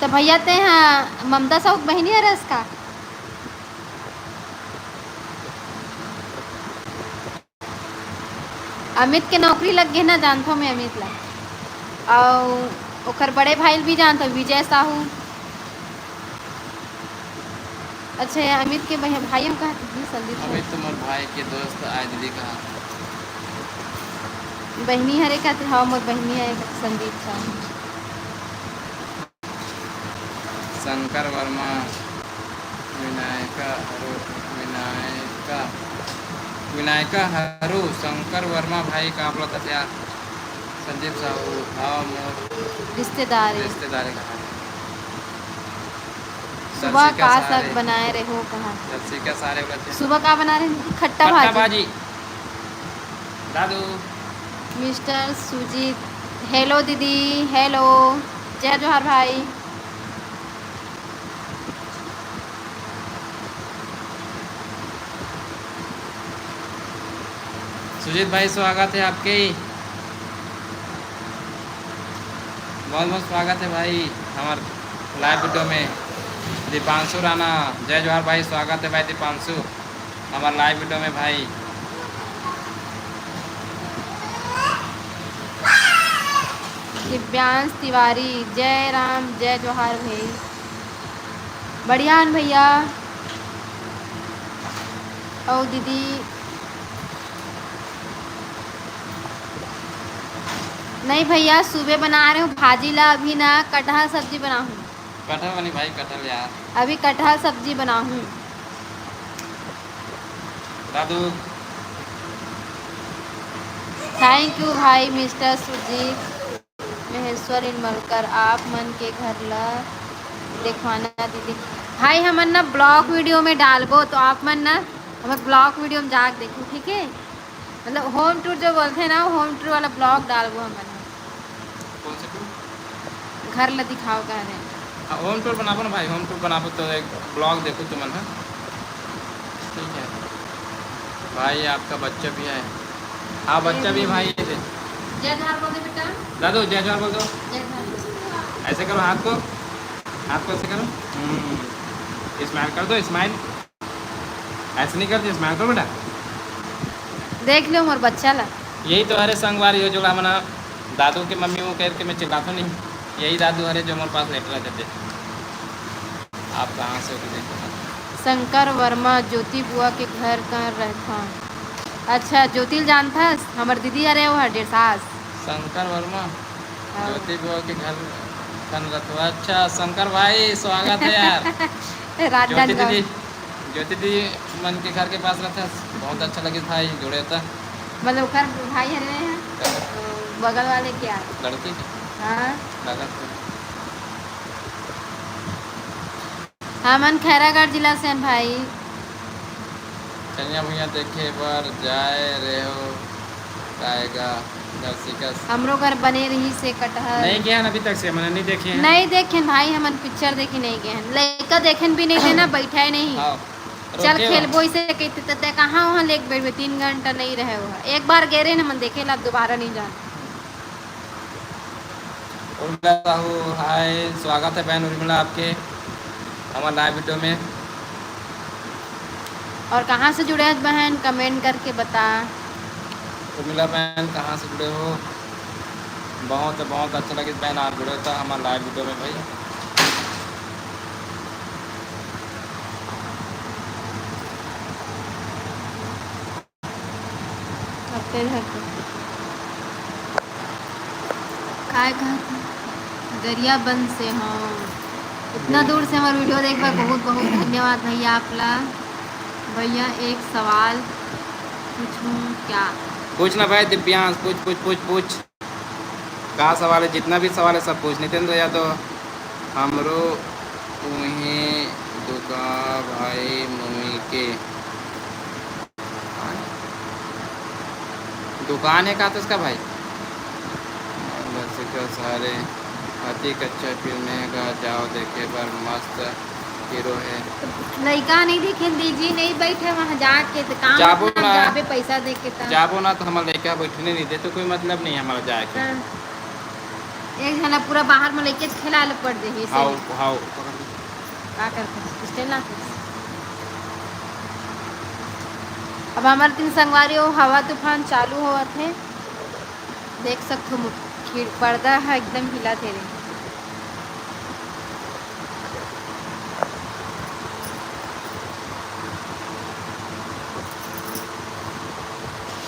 तो भैया ते हैं ममता साउथ बहनी है रस का। अमित के नौकरी लग गए ना, जानता हूँ मैं अमित ला। और ओकर बड़े भाई भी जानता हूँ, विजय साहू। अच्छा अमित के भाई हम कहा संदीप अमित तुम्हारे भाई के दोस्त आए दीदी कहा बहनी हरे का हाँ मोर बहनी है संदीप साहू। शंकर वर्मा विनायका हरू शंकर वर्मा भाई का आप लोग यार संदीप साहू हाँ मोर रिश्तेदार का सुबह का साग बनाए रहे हो कहा का सारे सुबह का बना रहे खट्टा भाजी। दादू मिस्टर सुजीत हेलो दीदी हेलो जय जोहार भाई। सुजीत भाई स्वागत है आपके, बहुत बहुत स्वागत है भाई हमारे लाइव वीडियो में। दीपांशु राणा जय जोहार भाई, स्वागत है भाई दीपांशु हमारे लाइव वीडियो में भाई। दिव्यांश तिवारी जय राम जय जोहार भाई, बढ़िया भैया। ओ दीदी नहीं भैया सुबह बना रहे हूँ भाजी ला, अभी ना कटहल सब्जी बना हूँ। कटहल बनी भाई कटहल यार, अभी कटहल सब्जी बना हूँ। दादू थैंक यू भाई मिस्टर सुजीत महेश्वर इनमलकर, आप मन के घर ला देखवाना दीदी। भाई हमन ना ब्लॉग वीडियो में डालबो तो आप मन ना हमें ब्लॉग वीडियो में जाके देखो ठीक है। मतलब होम टूर जो बोलते हैं ना होम टूर वाला ब्लॉग डालबो हमन कौन से टूर घर ला दिखाओ कह रहे हैं। होम टूर बनाबो ना भाई, होम टूर बनाबो तो एक ब्लॉग देखो तुमन है ठीक है भाई। आपका बच्चा भी है हाँ बच्चा भी भाई है। जय जोहार बोल दे बेटा, दादू जय जोहार बोल दो, जय जोहार। ऐसे करो हाथ को ऐसे करो स्माइल कर दो, स्माइल ऐसे नहीं करते, स्माइल करो बेटा। देख लो मोर बच्चा ला यही तो हरे संगवारी हो जो मना दादू के मम्मी वो कह के मैं चिल्लाता नहीं, यही दादू हरे जो हमारे पास लेट रहते थे। आप कहाँ से होते देखो। शंकर वर्मा ज्योति बुआ के घर कहाँ रहता। अच्छा ज्योति जानता है हमार दीदी अरे वो हर सास शंकर वर्मा ज्योति बुआ के घर कन रखवा। अच्छा शंकर भाई स्वागत है यार। ज्योति दीदी मन के घर के पास रहता, बहुत अच्छा लगे भाई जुड़े था। मतलब घर भाई है बगल वाले क्या लड़की हाँ लगा हाँ मन खैरागढ़ जिला से हैं भाई। चनिया भैया देखे बार जाए रहे हो आएगा दर्शिका हमरो घर बने रही से कटहल नहीं गया अभी तक से मैंने नहीं देखे हैं। नहीं देखे भाई हमन पिक्चर देखी नहीं गए हैं, लड़का देखे भी नहीं देना बैठा ही नहीं। हाँ, चल खेलबो इसे कहते थे कहाँ वहाँ लेक बैठे 3 घंटा नहीं रहे हुआ। एक बार गए रहे ना मन देखे ला दोबारा नहीं जाना। हाय स्वागत है बहन उर्मिला आपके हमारे लाइव वीडियो में। और कहाँ से जुड़े हैं बहन कमेंट करके बता। उर्मिला बहन कहाँ से जुड़े हो, बहुत बहुत अच्छा लगे बहन आप जुड़े था हमारे लाइव वीडियो में भाई। काय गरियाबंद से हाँ इतना दूर से हमारा वीडियो देख पाए बहुत बहुत धन्यवाद भैया आपला। भैया एक सवाल पूछूं क्या? पूछना भाई दिव्यांश पूछ कहाँ सवाल है, जितना भी सवाल है सब पूछ। नितिन या तो हमरो उन्हें दुका भाई मम्मी के दुकान है कहाँ तो उसका भाई सारे अति अच्छा फिल्म का जाओ देखे पर मस्त हीरो है। लड़का नहीं देखे दीजिए, नहीं बैठे वहाँ जाके तो काम जाबो अपना ना। जाबे पैसा दे के तब। जाबो ना तो हमारा लड़का बैठने नहीं दे तो कोई मतलब नहीं है हमारा जाए के। हाँ। एक जना पूरा बाहर में लेके खेला ले पड़ जाइए हाउ से हाउ का करते स्टेल ना। अब हमारे तीन संगवारी हो हवा तूफान चालू हुआ थे, देख सकते हो खिड़ पर्दा है एकदम हिला थे रे।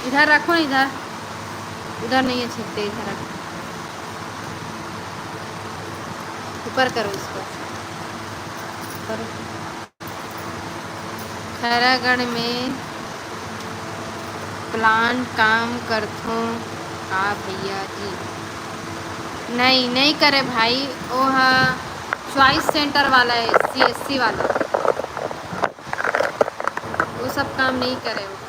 इधर रखो, इधर उधर नहीं है छिपते, इधर रखो, ऊपर करो इसको ऊपर। खैरागढ़ में प्लान काम करथो का भैया जी? नहीं नहीं करे भाई, वो हाँ चॉइस सेंटर वाला है, CSC वाला, वो सब काम नहीं करे होगा।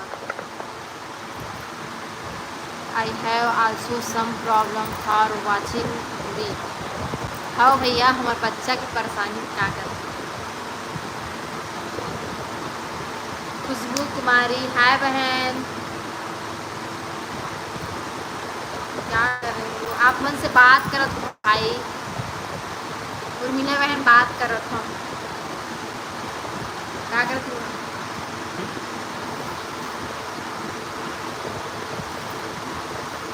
I have also some problem for watching movie. हाँ भैया, हमारे बच्चा की परेशानी क्या करते। खुशबू कुमारी, हाय बहन, क्या कर रहे हो आप? मन से बात करत हो भाई, उर्मिला बहन बात करत हो, क्या करत हो?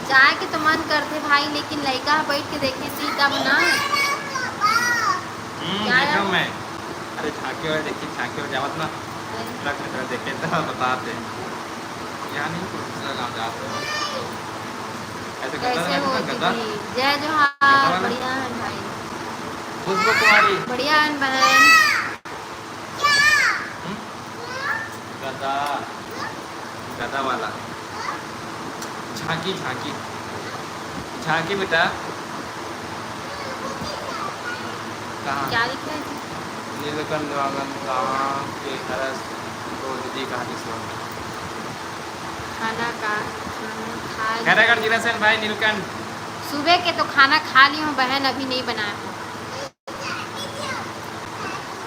जाए के तो मन करते भाई, लेकिन लड़का बैठ के देखे सीधा बना क्या देखो मैं। अरे झांके हुए देखिए, झांके हुए जावत ना ट्रक में तरह देखे तो बताते यहाँ नहीं दूसरा गाँव जाते ऐसे कैसे हो गद्दा दीदी? जय जोहार, बढ़िया है भाई, खुशबू कुमारी बढ़िया है बहन। गद्दा गद्दा वाला झांकी झांकी झांकी बेटा कहाँ? क्या लिखा है? नीलकंठ वागन गाँव के हरस तो दीदी कहानी सुन। खाना का खा खैरागढ़ जिला से भाई नीलकंठ। सुबह के तो खाना खा ली हूँ बहन, अभी नहीं बनाया हूँ।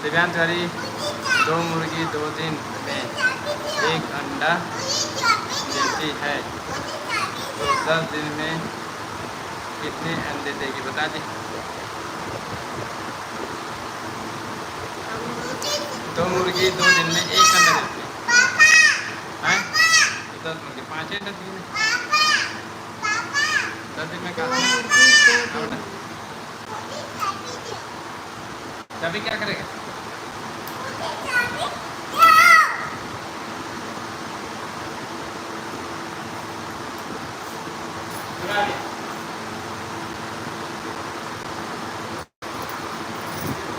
दिव्यांश हरी, 2 मुर्गी 2 दिन में 1 अंडा देती है तो 10 दिन में कितने अंडे देगी बता दी? 2 मुर्गी 2 दिन में 1 अंडा देती है, 10 मुर्गी 5 अंडा दी 10 दिन में कहा तभी क्या करेगा?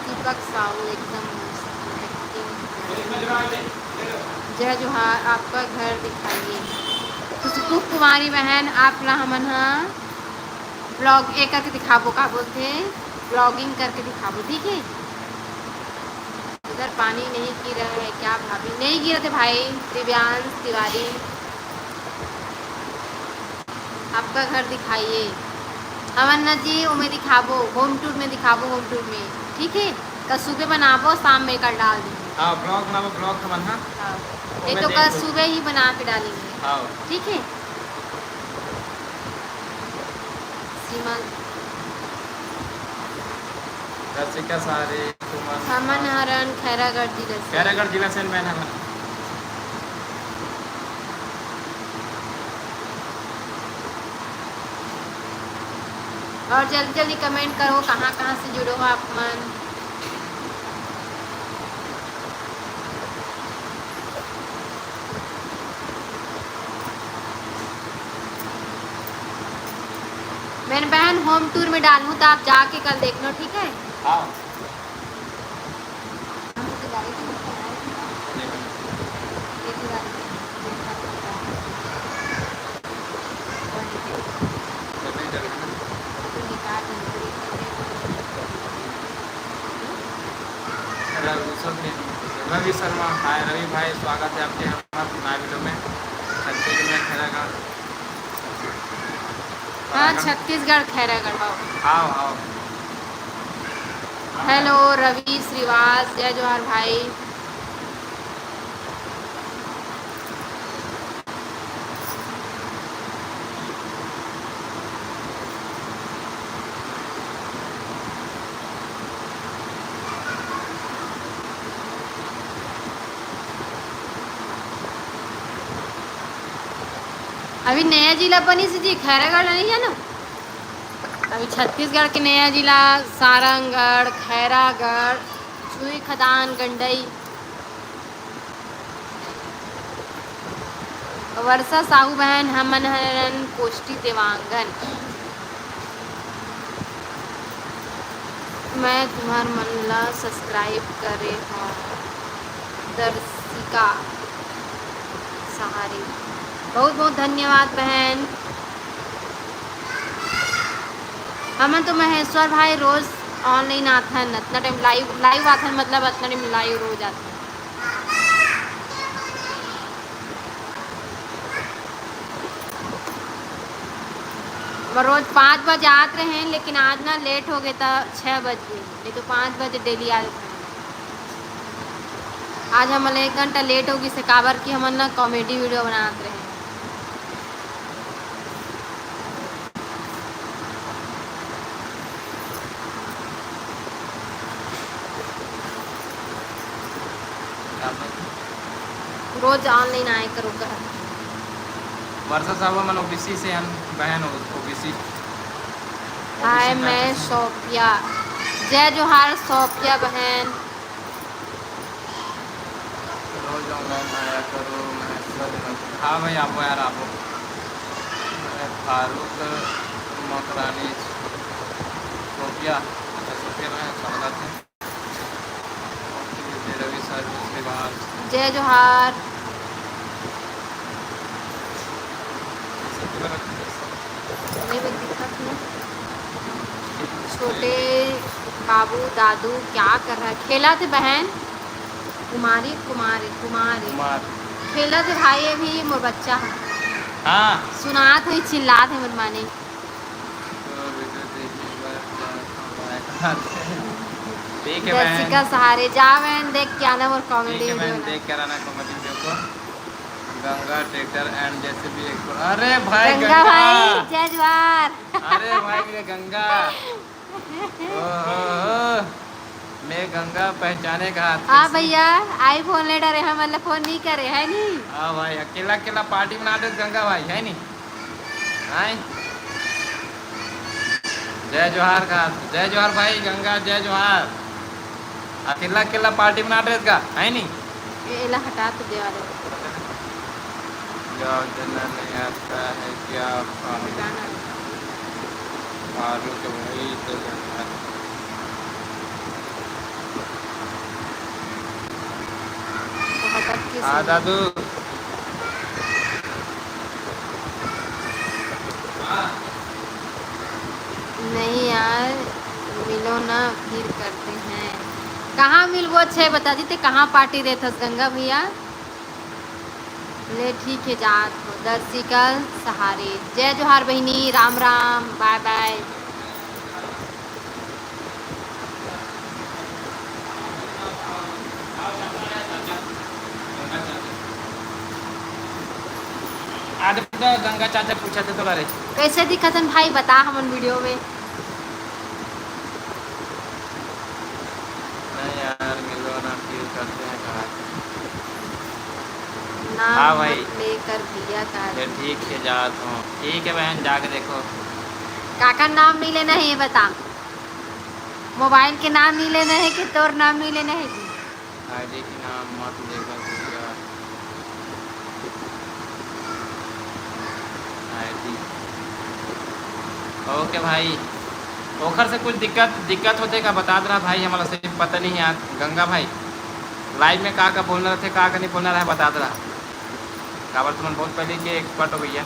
दीपक साहू एकदम जय जोहार, आपका घर दिखाइए। खुशबू कुमारी बहन, आप ला हमन हाँ ब्लॉग एक करके दिखाबो, का बोलते ब्लॉगिंग करके दिखाबो, ठीक है? उधर पानी नहीं गिर रहा है क्या भाभी? नहीं गिर रहे भाई। दिव्यांश तिवारी, आपका घर दिखाइए। अमन्ना जी उमें दिखाबो, होम टूर में दिखाबो, होम टूर में, ठीक है? कल सुबह बनाबो, शाम में कल डाल देंगे। हाँ ब्लॉग बनाओ, ब्लॉग का बना ये तो कल सुबह ही बना के डालेंगे, हाँ ठीक है? सीमा रसिका सारे हमन हरन खैरागढ़ जिले से। खैरागढ़ जिला से मैं हम और जल्दी जल्दी कमेंट करो कहाँ कहाँ से जुड़ो हो आप मन। मैंने बहन होम टूर में डालूँ तो आप जाके कल देखना, ठीक है? हाँ रवि शर्मा, हाय रवि भाई, स्वागत है आपके हमारे नए वीडियो में। छत्तीसगढ़ में खैरागढ़, हाँ छत्तीसगढ़ खैरागढ़, आओ आओ हेलो रवि श्रीवास, जय जोहार भाई। अभी नया जिला बनी सी जी, खैरागढ़ नहीं है ना। अभी छत्तीसगढ़ के नया जिला सारंगगढ़, खैरागढ़, छुई खदान, गंडई। वर्षा साहू बहन, हमन हरन कोष्टी देवांगन। मैं तुम्हार मन ला सब्सक्राइब करे हूँ। दर्शिका सहारे, बहुत बहुत धन्यवाद बहन। हमन तो महेश्वर भाई रोज ऑनलाइन आथन, इतना टाइम लाइव आथन, मतलब इतना टाइम लाइव रोज आथन। रोज 5 बजे आते रहे, लेकिन आज ना लेट हो गया था, 6 बज गए, नहीं तो 5 बजे डेली आते थे। आज हम 1 घंटा लेट होगी से काबर की हम ना कॉमेडी वीडियो बनाते रहे। रोज ऑनलाइन आए करो कर। वर्षा साहब मन ओबीसी से हम बहन ओबीसी। हाय मैं सोफिया, जय जोहार सोफिया बहन। रोज ऑनलाइन आया करो महेश्वर। हाँ भाई आपो यार आपो। फारूक मकरानी सोफिया, अच्छा सोफिया बहन स्वागत है। रवि सर उसके बाद जय जोहार। छोटे बाबू दादू क्या कर रहा है? खेला थे बहन, कुमारी कुमारी कुमारी खेला थे भाई। अभी मोर बच्चा है, हाँ सुनात हुई चिल्लात है मनमाने। ठीक है बहन, दर्शिका सहारे जा बहन, देख के आना मोर कॉमेडी वीडियो। देख कर आना कॉमेडी वीडियो को। गंगा ट्रैक्टर एंड जैसे भी एक, अरे भाई गंगा भाई जय जोहार। अरे भाई मेरे गंगा, मैं गंगा पहचाने का। हाँ भैया, आईफोन ले डरे हैं, मतलब फोन नहीं करे है नहीं। हाँ भाई अकेला अकेला पार्टी बना दे गंगा भाई है नहीं। हाय जय जोहार का, जय जोहार भाई गंगा, जय जोहार। अकेला अकेला पार्टी बना दे का है नहीं। ये ला हटा तो दे वाले जना नहीं आता है क्या फारूक भाई तो हाँ दादू नहीं यार, मिलो ना फिर करते हैं। कहाँ मिलबो? अच्छे बता दी थे कहाँ पार्टी देते गंगा भैया। ले ठीक है जात हो। दर्शिका सहारे, जय जोहार बहिनी, राम राम, बाय बाय। आज तो गंगा चाचा पूछा थे तो बारे कैसे दिखतन भाई बता हमन वीडियो में। नहीं यार मिलो ना फिर करते हैं कहा। नाम हाँ भाई लेकर भैया का। ठीक है जात हूँ। ठीक है बहन जाके देखो। काका नाम नहीं लेना है ये बता, मोबाइल के नाम नहीं लेना है कि तोर नाम नहीं लेना है? आईडी की नाम मत लेकर भैया। आईडी ओके भाई। ओखर से कुछ दिक्कत होते का बता दे रहा भाई, हमारा सिर्फ पता नहीं है यार गंगा भाई। लाइव में का बोलना रहते का नहीं बोलना रहा बता दे रहा। काबर तुम बहुत पहले के एक्सपर्ट हो भैया।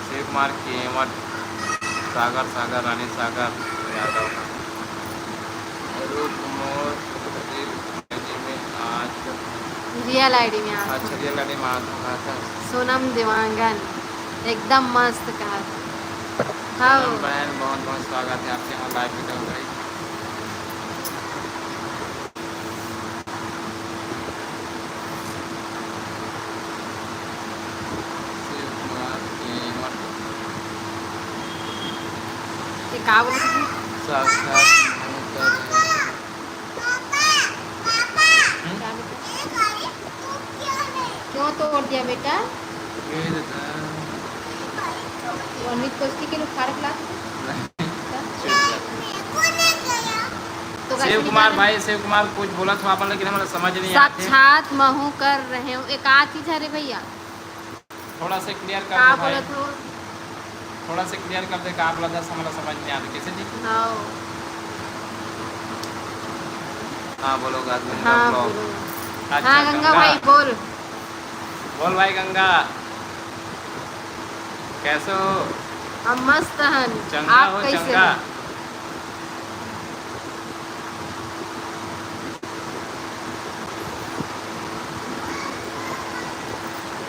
शिव कुमार केवट, सागर रानी सागर यादव, रूप मोर में आज रियल आईडी में आज अच्छा रियल आईडी में आज था। सोनम देवांगन एकदम मस्त कहा था। हाँ बहन बहुत बहुत स्वागत है आपके यहाँ लाइव वीडियो भाई। का बोले थे? साक्षात महू कर रहे हैं। क्या बेटा? क्यों तोड़ दिया बेटा? ये था। अमित को उसकी के लोग खारक ला तो शिव कुमार भाई, शिव कुमार कुछ बोला था अपन, लेकिन हमारा समझ नहीं आते। साक्षात महू कर रहे हो। एक आ चीज है रे भैया, थोड़ा से क्लियर कर का दे भाई, बोला तो? थोड़ा से क्लियर कर दे, का बोला था हमारा समझ नहीं आता कैसे जी। हाँ हाँ बोलो गाजमन का हाँ ब्लॉग। बोलो। अच्छा हाँ गंगा भाई बोल। बोल भाई गंगा, कैसे हो? हम मस्त हन, चंगा आप हो? कैसे चंगा। हैं?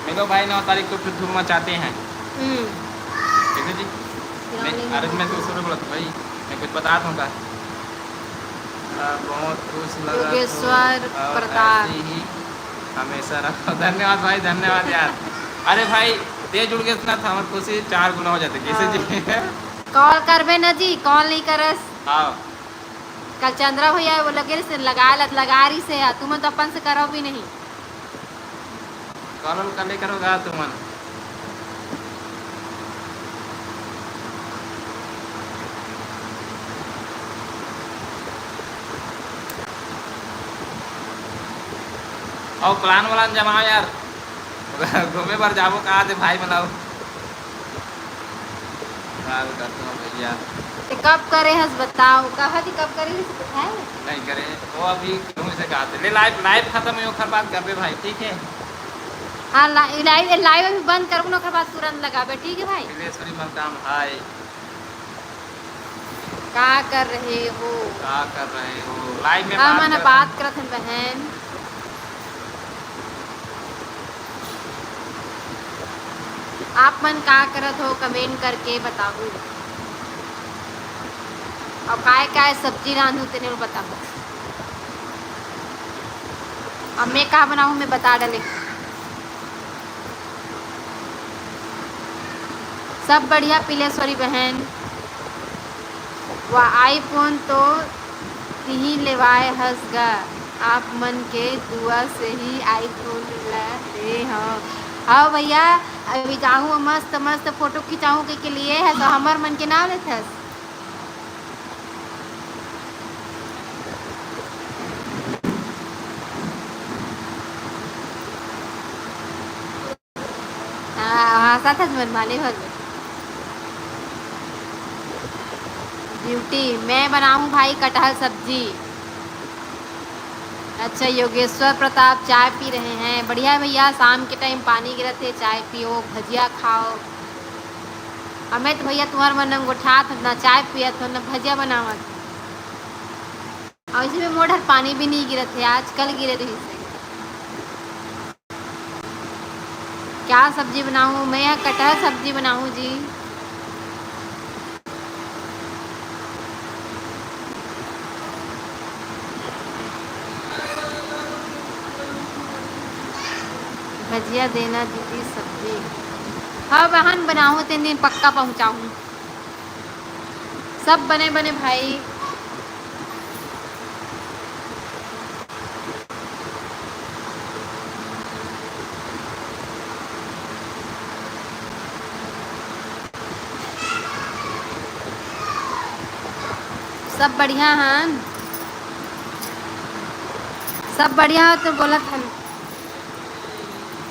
मिलो भाई, 9 तारीख को फिर धूम मचाते हैं, हम्म, ठीक है जी। अरे मैं तो शुरू बोला था भाई, मैं कुछ बता दूँगा। बहुत खुश लगा तो योगेश्वर और प्रताप। ऐसे ही हमेशा रखो। धन्यवाद भाई, धन्यवाद यार। अरे भाई तेज उड़ गया था, हमारी खुशी 4 गुना हो जाते कैसे जी। कॉल करबे न जी, कॉल नहीं करस। हाँ कल चंद्रा भैया वो लगे से लगा रही से, तुम तो अपन से करो भी नहीं। कॉल कर ले करोगा तुम। और प्लान वाला जमाओ यार, घूमे पर जाबो कहा थे भाई बनाओ। करता हूँ भैया, ते कब करे हस बताओ, कहा थी कब करे है? नहीं करे वो अभी क्यों से कहा थे। ले लाइव लाइव खत्म है, ओखर बात कर भाई, ठीक है। हाँ लाइव अभी बंद करो ना, बाद तुरंत लगाबे, ठीक है भाई। बिलेश्वरी मलकाम हाय, का कर रहे हो? क्या कर रहे हो? लाइव में मैंने बात करत हन बहन। आप मन का करत हो कमेंट करके बताओ। और काय सब्जी रांधू तेने बताओ। अब मैं का बनाऊँ मैं बता डाले। सब बढ़िया पिलेश्वरी बहन। वह आईफोन तो ही लेवाए हंसगा, आप मन के दुआ से ही आईफोन ले। हाँ हाँ भैया, अभी जाऊँ मस्त मस्त फोटो खिंचाऊँ के लिए है तो हमार मन के नाम लेते हस। हाँ साथ मन माले हो ड्यूटी। मैं बनाऊँ भाई कटहल सब्जी। अच्छा योगेश्वर प्रताप चाय पी रहे हैं, बढ़िया है भैया। शाम के टाइम पानी गिरते, चाय पियो, भजिया खाओ। हमें तो भैया तुम्हार मन गोठात ना चाय पिया तो ना भजिया बनावत। और इसी में मोटर पानी भी नहीं गिरत है, आज कल गिरे रही से। क्या सब्जी बनाऊँ मैं? कटहल सब्जी बनाऊँ जी। भजिया देना दीदी सब्जी। हाँ बहन बनाऊँ 3 दिन पक्का पहुँचाऊँ। सब बने बने भाई। सब बढ़िया हैं, सब बढ़िया हो तो बोला था।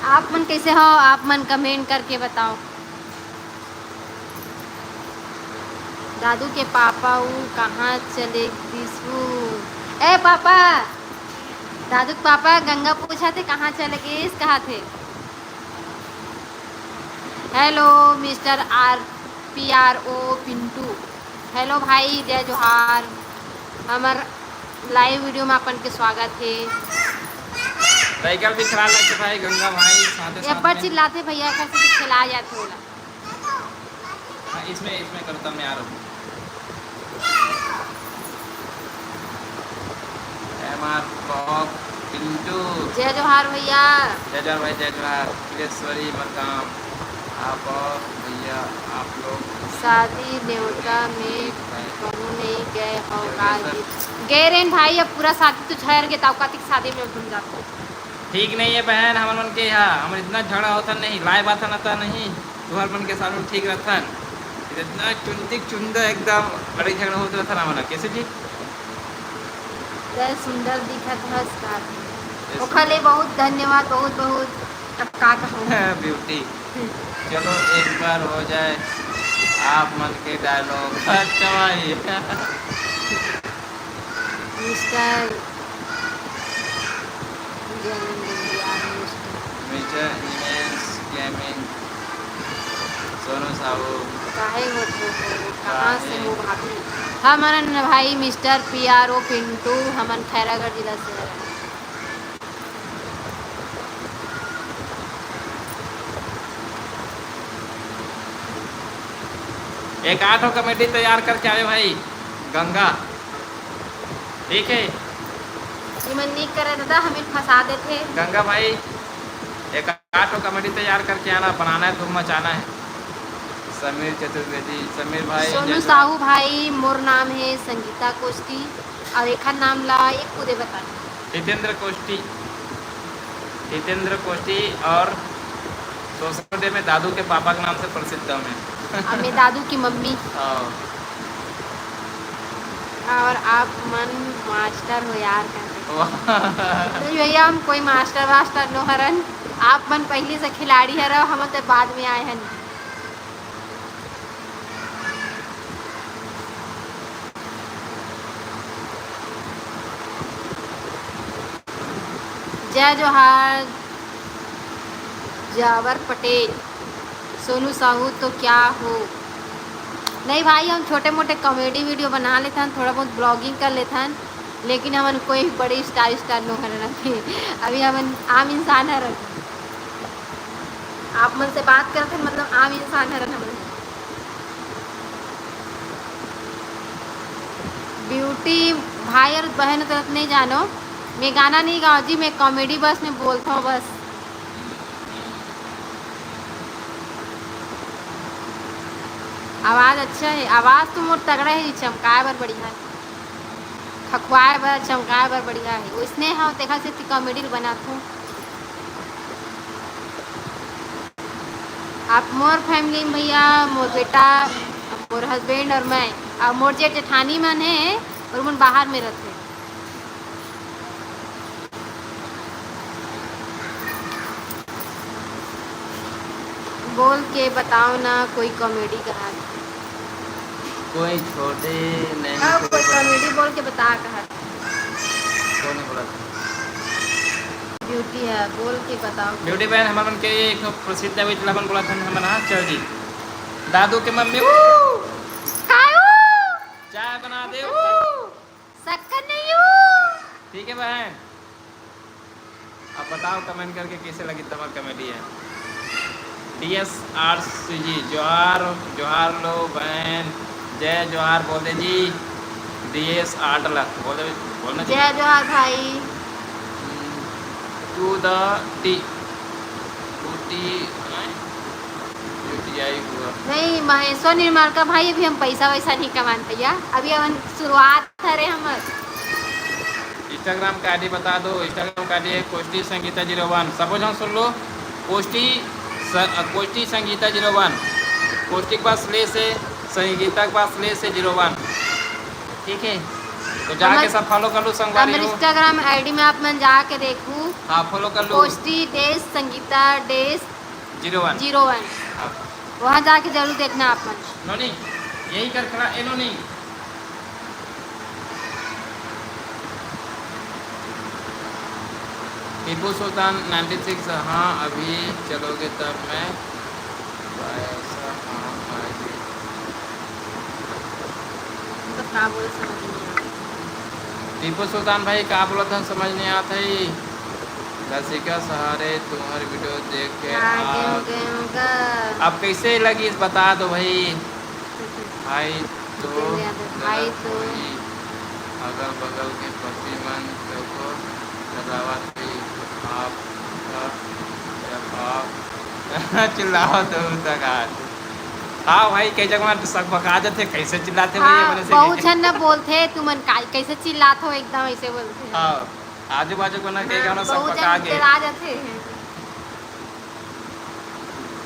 आप मन कैसे हो? आप मन कमेंट करके बताओ। दादू के पापा वो कहाँ चले दिसू? ए पापा, दादू के पापा गंगा पूछा थे कहाँ चले गए, कहा थे? Hello mister PRO Pintu. Hello भाई, जय जोहार। हमार लाइव वीडियो में अपन के स्वागत है। साइकिल भी खिला लगते भाई गंगा भाई साथे ये पर चिल्लाते भैया कैसे खिला जाते होला। हाँ, इसमें करता मैं यार। पिंटू जय जोहार भैया। जय जोहार भाई, जय जोहार। पिलेश्वरी मकाम आप और भैया आप लोग शादी न्योता में गए हो गए रेन भाई, अब पूरा शादी तो ठहर गए, ताउकातिक शादी में घूम जाते। ठीक नहीं है बहन, हमन मन के यहाँ हमन इतना झगड़ा होता नहीं, लाए बात नता नहीं, तुम्हार मन के साथ में ठीक रहता, इतना चुनती चुंदा एकदम लड़ाई झगड़ा होता रहता ना हमारा कैसे जी। सुंदर दिखत हस का ओखले बहुत धन्यवाद, बहुत बहुत। अब का कहूँ ब्यूटी। चलो एक बार हो जाए आप मन के डायलॉग चवाई। Mister mister immense gaming Sonu Sahu काहे होते हो, कहाँ से हो भाभी? हमारा भाई मिस्टर PRO पिंटू, हमन खैरागढ़ जिला से है। एक 8 कमेटी तैयार करके आए भाई गंगा, ठीक है। मन नहीं करे दादा, हमें फंसा देते। गंगा भाई एक 8 कमेटी तैयार करके आना, बनाना है, धूम मचाना है। समीर चतुर्वेदी, समीर भाई, सोनू साहू भाई, मोर नाम है संगीता कोष्टी, और एक नाम ला एक खुदे बता। हितेंद्र कोष्टी, हितेंद्र कोष्टी, और सोशल मीडिया में दादू के पापा के नाम से प्रसिद्ध हूँ मैं। मैं दादू की मम्मी। और आप मन मास्टर हो यार कहते भैया, हम कोई मास्टर वास्टर नो हरन, आप मन पहले से खिलाड़ी है, हम तो बाद में आए हैं। जय जोहार जावर पटेल। सोनू साहू तो क्या हो? नहीं भाई, हम छोटे मोटे कॉमेडी वीडियो बना लेते हैं, थोड़ा बहुत ब्लॉगिंग कर लेते हैं, लेकिन हमन कोई बड़ी स्टार नो कर रखे। अभी हमन आम इंसान है, आप मन से बात करते हैं मतलब आम इंसान है हमन। ब्यूटी भाई और बहन तरफ नहीं जानो, मैं गाना नहीं गाऊँ जी, मैं कॉमेडी बस में बोलता हूँ बस। आवाज़ अच्छा है, आवाज़ तो मोर तगड़ा है, चमकाए बर बढ़िया है, खखवाए बर चमकाए बर बढ़िया है। उसने हाँ देखा से कॉमेडी बनाता हूँ। आप मोर फैमिली में भैया, मोर बेटा, मोर हस्बैंड और मैं, और मोर जेठ जेठानी मन है, और मन बाहर में रहते। बोल के बताओ ना कोई कॉमेडी कहा, कोई छोटे नहीं, कोई कॉमेडी बोल के बता कहा। कौन बोला? ब्यूटी है, बोल के बताओ। ब्यूटी बहन हमारे के एक प्रसिद्ध विचलापन बोला था हमारा चल जी, दादू के मम्मी चाय बना दे, शक्कर नहीं हो। ठीक है बहन, अब बताओ कमेंट करके कैसे लगी तुम्हारी कॉमेडी है। DSRCG जोहार, जोहार लो बहन, जय जोहार बोल दे जी। DS 8 लाख बोल दे, बोलना जय जोहार भाई। टू द टी UTI हुआ नहीं महेश्वर निर्माल का भाई, अभी हम पैसा वैसा नहीं कमाते भैया, अभी हम शुरुआत करे हमर। इंस्टाग्राम का ID बता दो। इंस्टाग्राम का ID है कोष्टी संगीता 01। सब जन सुन लो, कोष्टी संगीता 01, कोष्टी के पास ले से संगीता के पास ले से 01, ठीक है। तो जाके सब फॉलो कर लो संगवारी हो। इंस्टाग्राम ID में आप मन जाके देखो, हाँ फॉलो कर लो, कोष्टी डेस संगीता डेस 01, वहाँ जाके जरूर देखना आप मन। नोनी यही कर खड़ा ए नोनी। टीपू सुल्तान 96, हाँ अभी चलोगे तब मैं ऐसा, हाँ आगे क्या बोले समझ नहीं आता। टीपू सुल्तान भाई क्या बोला था समझ नहीं आता ही। रसिका सहारे तुम्हारी वीडियो देख के अब कैसे लगी बता दो भाई। भाई तो अगल बगल के पति मन को सजावट भी आप चिल्लाओ तो तक आज हाँ भाई कई जगह में सब बका देते कैसे चिल्लाते भैया हाँ बोले से बहुत छन न बोलते तुमन कैसे चिल्लात हो एकदम ऐसे बोलते। हाँ आजू बाजू को ना कई जगह सब बहुत बका जन के डरा जाते हैं।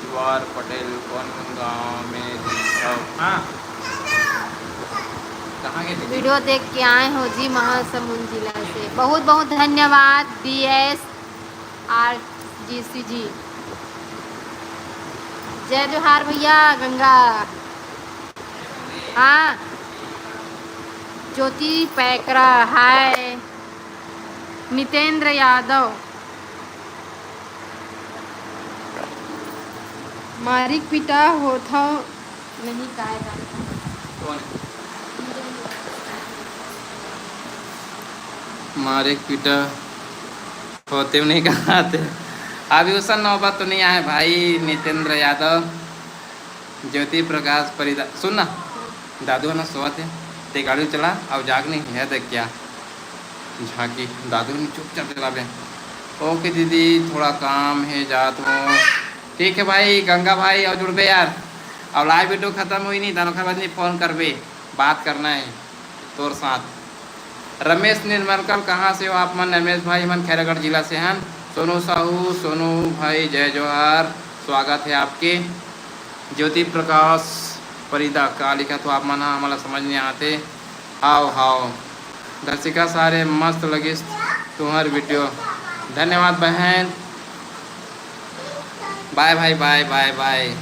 जवाहर पटेल कौन गांव में हाँ कहाँ गए थे? वीडियो देख के आए हो जी महासमुंद जिला से। बहुत बहुत धन्यवाद BS RGC जी। जय जोहार भैया गंगा। हाँ ज्योति पैकरा हाय। नितेंद्र यादव मारिक पिटा होता नहीं काय कौन है? मारे पीटा होते नहीं कहा थे अभी उस नौबत तो नहीं आए भाई। नितेंद्र यादव ज्योति प्रकाश परिदा सुन ना दादू है ना सोते थे ते गाड़ी चला अब जाग नहीं है देख क्या झांकी दादू ने चुपचाप चला बे। ओके दीदी थोड़ा काम है जात हूँ। ठीक है भाई गंगा भाई और जुड़बे यार। अब लाइव वीडियो खत्म हुई नहीं दानों बाद नहीं फ़ोन करबे बात करना है तोर साथ। रमेश निर्मलकर कहाँ से हो आप मन? रमेश भाई मन खैरागढ़ जिला से हैं। सोनू साहू सोनू भाई जय जोहार स्वागत है आपके। ज्योति प्रकाश परिदा का लिखा तो आप मन हमारा समझ नहीं आते। हाओ हाओ दर्शिका सारे मस्त लगी तुम्हारी वीडियो। धन्यवाद बहन। बाय भाई बाय बाय बाय।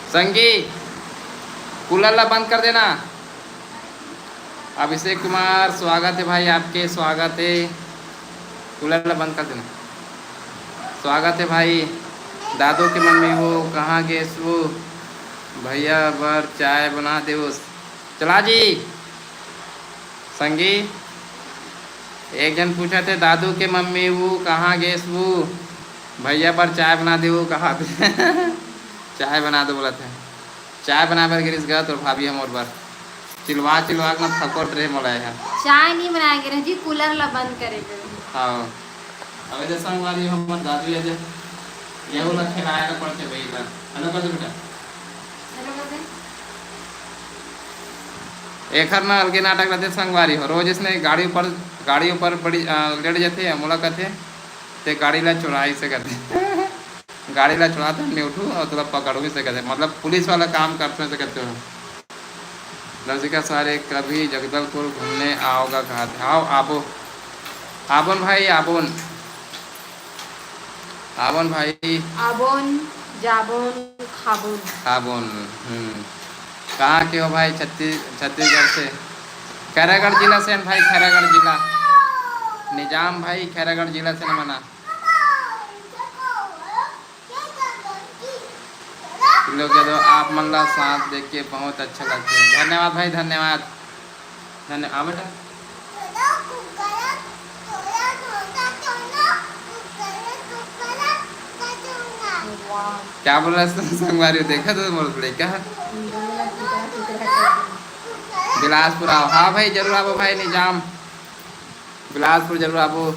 संगी कूलर ला बंद कर देना। अभिषेक कुमार स्वागत है भाई आपके स्वागत है। कूलर ला बंद कर देना स्वागत है भाई। दादू की मम्मी वो कहाँ गए वो भैया बर चाय बना दे उस चला जी। संगी एक जन पूछा थे दादू के मम्मी वो कहाँ गए वो भैया पर चाय बना दे वो कहाँ थे चाय बना दो बोला था। चाय बना पर गिरीश गया तो भाभी हम और बार चिलवा चिलवा के थकोट रहे मोलाए हैं। चाय नहीं बनाएंगे रह जी कूलर ला बंद करेंगे। हाँ अब जैसा हमारी हम दादू ये ये वाला खिलाया का पड़ते भाई ला हेलो कर दो बेटा। एक हर ना अलगे नाटक रहते संगवारी हो रोज इसने गाड़ी ऊपर बड़ी लेट जाते हैं मुलाकात है ते गाड़ी ला चुराई से करते गाड़ी ला चुराते नहीं उठू और थोड़ा पकड़ू भी से कहते मतलब पुलिस वाला काम करते से कहते हो। दर्शिका सारे कभी जगदलपुर घूमने आओगा कहा थे। आओ आबो आबोन भाई आबोन आबोन भाई आबोन जाबोन खाबोन आबोन। कहाँ के हो भाई? छत्तीसगढ़ से खैरागढ़ जिला से भाई। खैरागढ़ जिला निजाम भाई खैरागढ़ जिला से न मना लोग जो आप मन ला साथ देख के बहुत अच्छा लगता है। धन्यवाद भाई धन्यवाद धन्यवाद बेटा। क्या बोल रहा है संगवारी देखा तो बोल क्या बिलासपुर आओ। हाँ भाई जरूर आओ भाई निजाम बिलासपुर जरूर आओ।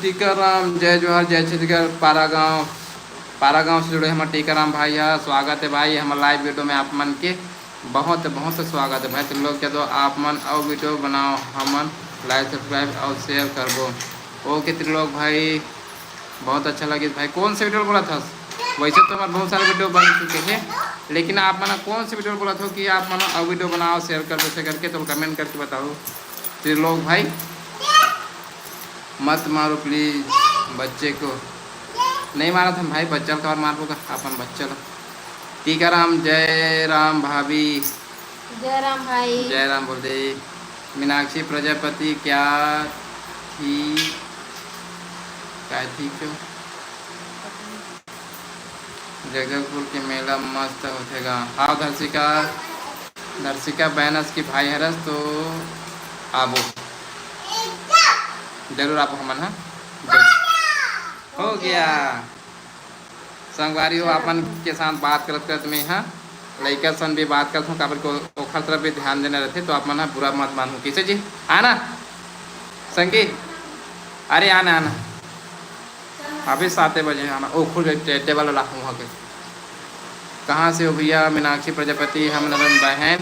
टीकाराम जय जोहर जय छत्तीसगढ़ पारा गाँव से जुड़े हमारे टीकाराम भाई है स्वागत है भाई हमारे लाइव वीडियो में आप मन के बहुत बहुत से स्वागत है भाई। तुम लोग क्या दो आप मन और वीडियो बनाओ हमन लाइक सब्सक्राइब और शेयर करबो। ओके तुम लोग भाई बहुत अच्छा लगे भाई। कौन से वीडियो बोला था? वैसे तो हमारे बहुत सारे वीडियो बन चुके थे लेकिन आप मना कौन से वीडियो बोला था कि आप मना और वीडियो बनाओ शेयर कर वैसे करके तो कमेंट करके बताओ। फिर लोग भाई मत मारो प्लीज बच्चे को। नहीं मारा था भाई बच्चा का और मार होगा अपन बच्चा का। टीकाराम जय राम भाभी जय राम भाई जय राम बोल दे। मीनाक्षी प्रजापति क्या थी क्यों? जगदलपुर के मेला मस्त होतेगा। हाँ दर्शिका बैनस की भाई हरस तो आबो जरूर आप हमन हाँ हो गया संगवारी हो अपन के साथ बात करत करत में हाँ लड़का सन भी बात करता हूँ काबर को ओखर तरफ भी ध्यान देना रहते तो आप मन बुरा मत मानू किसे जी आना संगी अरे आना आना अभी 7 बजे आना ओखुर टेबल वाला वहाँ के कहाँ से हो भैया मीनाक्षी प्रजापति हम नरम बहन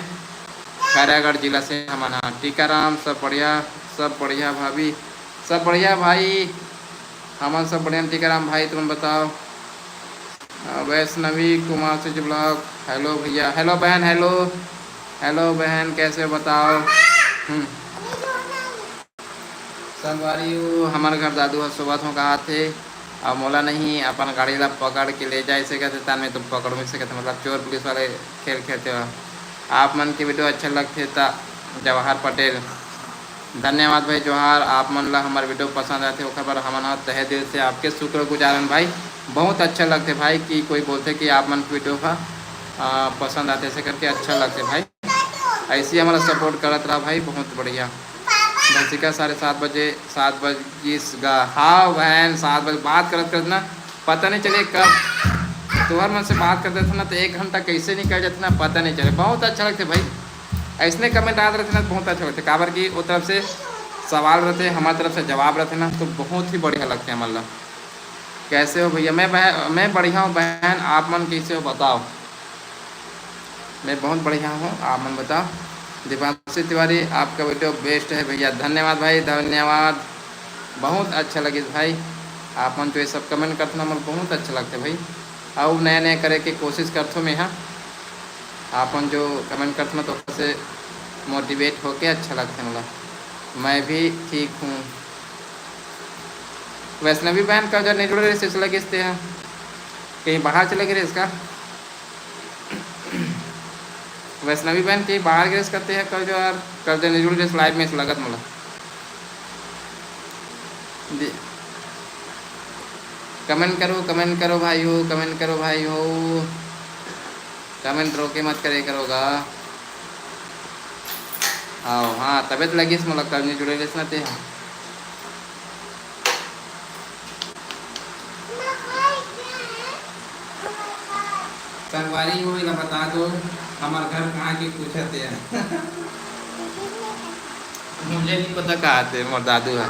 खैरागढ़ जिला से हम टीकाराम सब बढ़िया भाभी सब बढ़िया भाई हमारे सब बढ़िया टीकाराम भाई तुम बताओ वैष्णवी कुमार से जो ब्लॉग हेलो भैया हेलो बहन हेलो बहन कैसे हो बताओ संगवारी हमारे घर दादू सुबह हो कहा थे और मोला नहीं अपन गाड़ी ला पकड़ के ले जाए से कहते तान में तुम पकड़ में से कहते मतलब चोर पुलिस वाले खेल खेलते हो आप मन के वीडियो अच्छे लगते था जवाहर पटेल धन्यवाद भाई जोहार आप मन ला हमारे वीडियो पसंद आते हो खबर हम तहे दिल से आपके शुक्रगुजारन भाई बहुत अच्छा लगते भाई कि कोई बोलते कि आप मन की वीडियो का पसंद आते से करके अच्छा लगते भाई ऐसे ही हमारा सपोर्ट करत रहा भाई बहुत बढ़िया बंसिका 7:30 बजे हाँ बहन 7 बजे बात करत ना पता नहीं चले कब तुम्हारे मन से बात करते थे ना तो 1 घंटा कैसे निकल जाते ना पता नहीं चले बहुत अच्छा लगते भाई ऐसने कमेंट आते रहते ना बहुत अच्छा लगते काबर की वो तरफ से सवाल रहते हमारी तरफ से जवाब रहते ना तो बहुत ही बढ़िया लगते हैं मतलब कैसे हो भैया मैं बढ़िया हूँ बहन आप मन कैसे हो बताओ मैं बहुत बढ़िया हूँ आप मन बताओ दीपांशी तिवारी आपका वीडियो बेस्ट है भैया धन्यवाद भाई धन्यवाद बहुत अच्छा लगे भाई आप मन तो ये सब कमेंट करते ना मन बहुत अच्छा लगता है भाई और नए करे की कोशिश करते मैं हाँ आप मन जो कमेंट करते ना तो से मोटिवेट होके अच्छा लगता है मतलब मैं भी ठीक हूँ वैष्णवी बहन का जो नहीं जुड़े सिलसिला किसते हैं कहीं बाहर चले गए इसका वैष्णवी बहन कहीं बाहर गिरस करते हैं कल जो यार कल जो नहीं जुड़े लाइव में लगत मतलब कमेंट करो भाई हो कमेंट रोके मत करे करोगा आओ हाँ तबीयत लगी इस मतलब कल नहीं जुड़े ना ते संगवारी हो ना बता दो हमारे घर कहाँ की पूछते हैं मुझे नहीं पता कहाँ थे मोर दादू है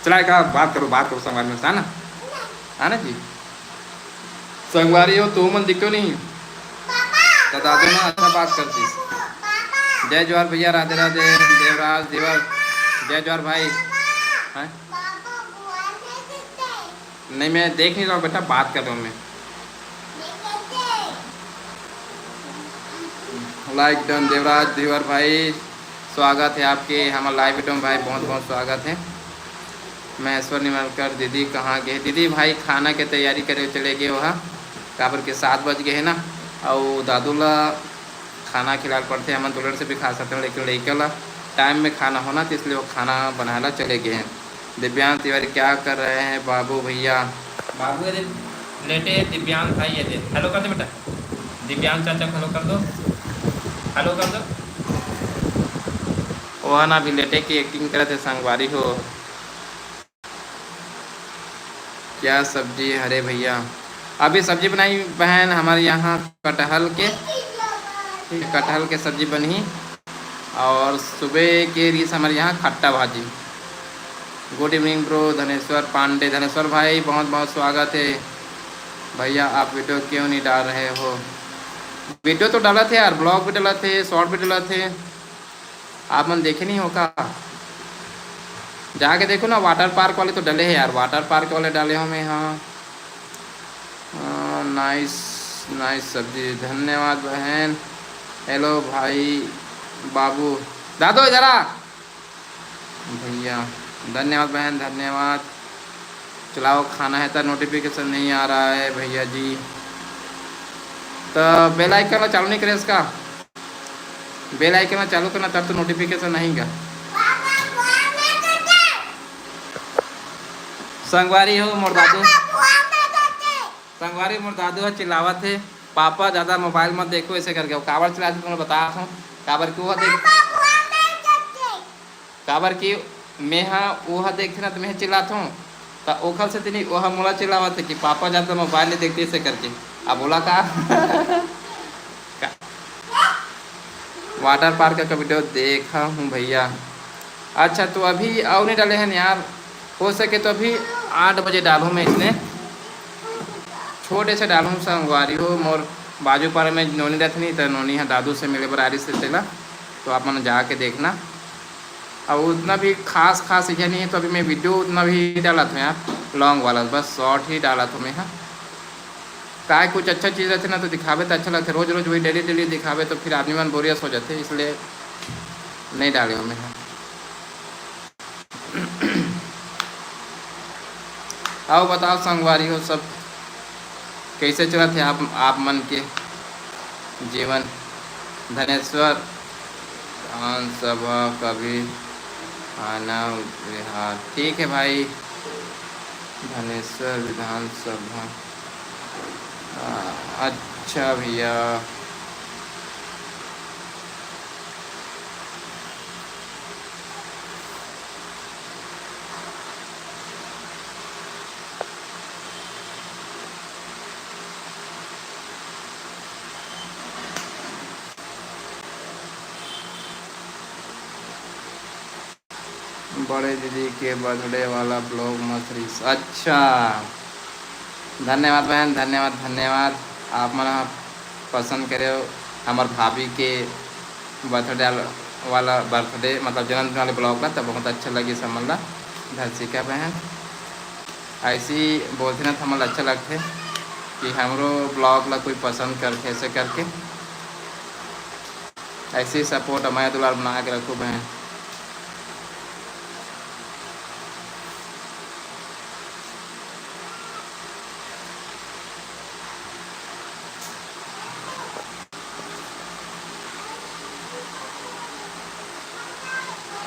चला कहा बात करो संगवारी में आना आना जी संगवारी हो तू मन दिखो नहीं तो दादू ना अच्छा बात करती जय जोहार भैया राधे राधे देवराज देवर जय जोहार भाई है? नहीं मैं देख नहीं रहा हूँ बेटा बात कर रहा हूँ मैं लाइक डन देवराज देवर भाई स्वागत है आपके हमारे लाइव वीडियो में भाई बहुत बहुत स्वागत है मैं ऐश्वर निमलकर दीदी कहाँ गए दीदी भाई खाना के तैयारी करे चले गए वहाँ काबर के 7 बज गए है ना और दादू ला खाना खिला पड़ते हम दुलर से भी खा सकते हैं लेकिन लड़के ला टाइम में खाना होना तो इसलिए वो खाना बनाना चले गए हैं दिव्यांग तिवारी क्या कर रहे हैं बाबू भैया बाबू लेटे दिव्यांग भाई ये हेलो कर दो बेटा दिव्यांग चाचा हेलो कर दो हेलो कर दो वह ना भी लेटे की एक्टिंग करे थे संगवारी हो क्या सब्जी हरे भैया अभी सब्जी बनाई बहन हमारे यहाँ कटहल के सब्जी बनी और सुबह के रीस हमारे यहाँ खट्टा भाजी good evening bro Dhaneshwar Pandey Dhaneshwar भाई बहुत बहुत स्वागत है भैया आप वीडियो क्यों नहीं डाल रहे हो वीडियो तो डाला थे यार ब्लॉग भी डाला थे शॉर्ट भी डाला थे आप मन देखे नहीं होगा जाके देखो ना वाटर पार्क वाले तो डले हैं यार वाटर पार्क वाले डाले हो मैं हाँ नाइस सब्जी धन्यवाद बहन हेलो भाई बाबू दादो इधर आ भैया धन्यवाद बहन धन्यवाद चलाओ खाना है तो नोटिफिकेशन नहीं आ रहा है भैया जी तो बेल आइकन चालू नहीं करे इसका बेल आइकन चालू करना तब तो नोटिफिकेशन नहीं का संगवारी हो मोर दादू चिल्लावत है पापा ज़्यादा मोबाइल मत देखो ऐसे करके काबर चला तुम्हें बता रहा हूँ काबर क्यों देख काबर की मैं हाँ वह देखते ना तो मैं चिल्लाता हूँ तो ओखल से नहीं वह मोला चिल्लावा थे कि पापा जाता मोबाइल नहीं देखते ऐसे करके। अब बोला का वाटर पार्क का वीडियो देखा हूँ भैया। अच्छा तो अभी और नहीं डाले हैं यार, हो सके तो अभी 8 बजे डालूँ मैं इसने छोटे से डालूँ संगवारी हो मोर बाजू पर में नोनी रहती नहीं तो नोनी है दादू से मिले बरारी से चला तो आप मन जाके देखना। और उतना भी खास खास यह नहीं है तो अभी मैं वीडियो उतना भी डाला था यार लॉन्ग वाला, बस शॉर्ट ही डाला था मैं। हाँ काय कुछ अच्छा चीज़ रहते ना तो दिखावे तो अच्छा लगता है, रोज़ रोज़ वही डेली डेली दिखावे तो फिर आदमी मन बोरियस हो जाते, इसलिए नहीं डाले हमें। हाँ आओ बताओ संगवारी हो सब कैसे चला थे आप मन के जीवन। धनेश्वर विधानसभा कभी आना बिहार, ठीक है भाई। धनेश्वर विधानसभा अच्छा भैया। बड़े दीदी के बर्थडे वाला ब्लॉग मसरी, अच्छा धन्यवाद बहन, धन्यवाद धन्यवाद। आप मन पसंद करे हमार भाभी के बर्थडे वाला बर्थडे मतलब जन्मदिन वाले ब्लॉग का तो बहुत अच्छा लगी समझ धर्षिका बहन। ऐसी बोलते ना हमारा अच्छा लगते कि हमरो ब्लॉग ला कोई पसंद करके ऐसे करके ऐसी सपोर्ट हमारे दुलार बना के रखो बहन।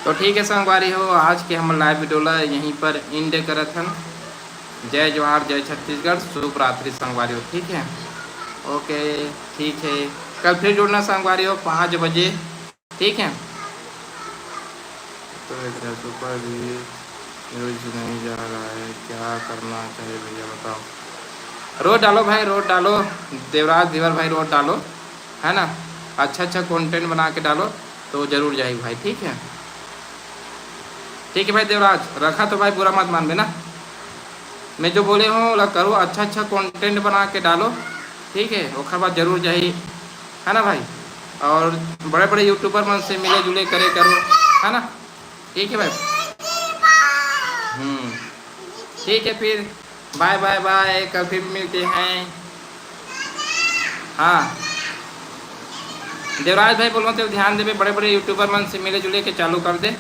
तो ठीक है संगवारी हो, आज के हम लाइव वीडियो ला यहीं पर इंड करत हन। जय जवाहर जय छत्तीसगढ़, शुभ रात्रि संगवारी हो, ठीक है ओके ठीक है। कल फिर जुड़ना संगवारी हो 5 बजे, ठीक है। तो सुपर न्यूज नहीं जा रहा है, क्या करना चाहिए भैया बताओ। रोज डालो भाई, रोज डालो, देवराज देवर भाई रोज डालो, है ना। अच्छा अच्छा कंटेंट बना के डालो तो जरूर जाएगी भाई, ठीक है ठीक है भाई। देवराज रखा तो भाई बुरा मत मान ना, मैं जो बोले हूँ करो, अच्छा अच्छा कंटेंट बना के डालो, ठीक है। उसके बाद जरूर जाइए, है ना भाई। और बड़े बड़े यूट्यूबर मन से मिले जुले करे करो, है ना, ठीक है भाई। ठीक है फिर बाय बाय बाय, कल फिर मिलते हैं। हाँ देवराज भाई बोलो तो ध्यान देवे, बड़े बड़े यूट्यूबर मन से मिले जुले के चालू कर दे।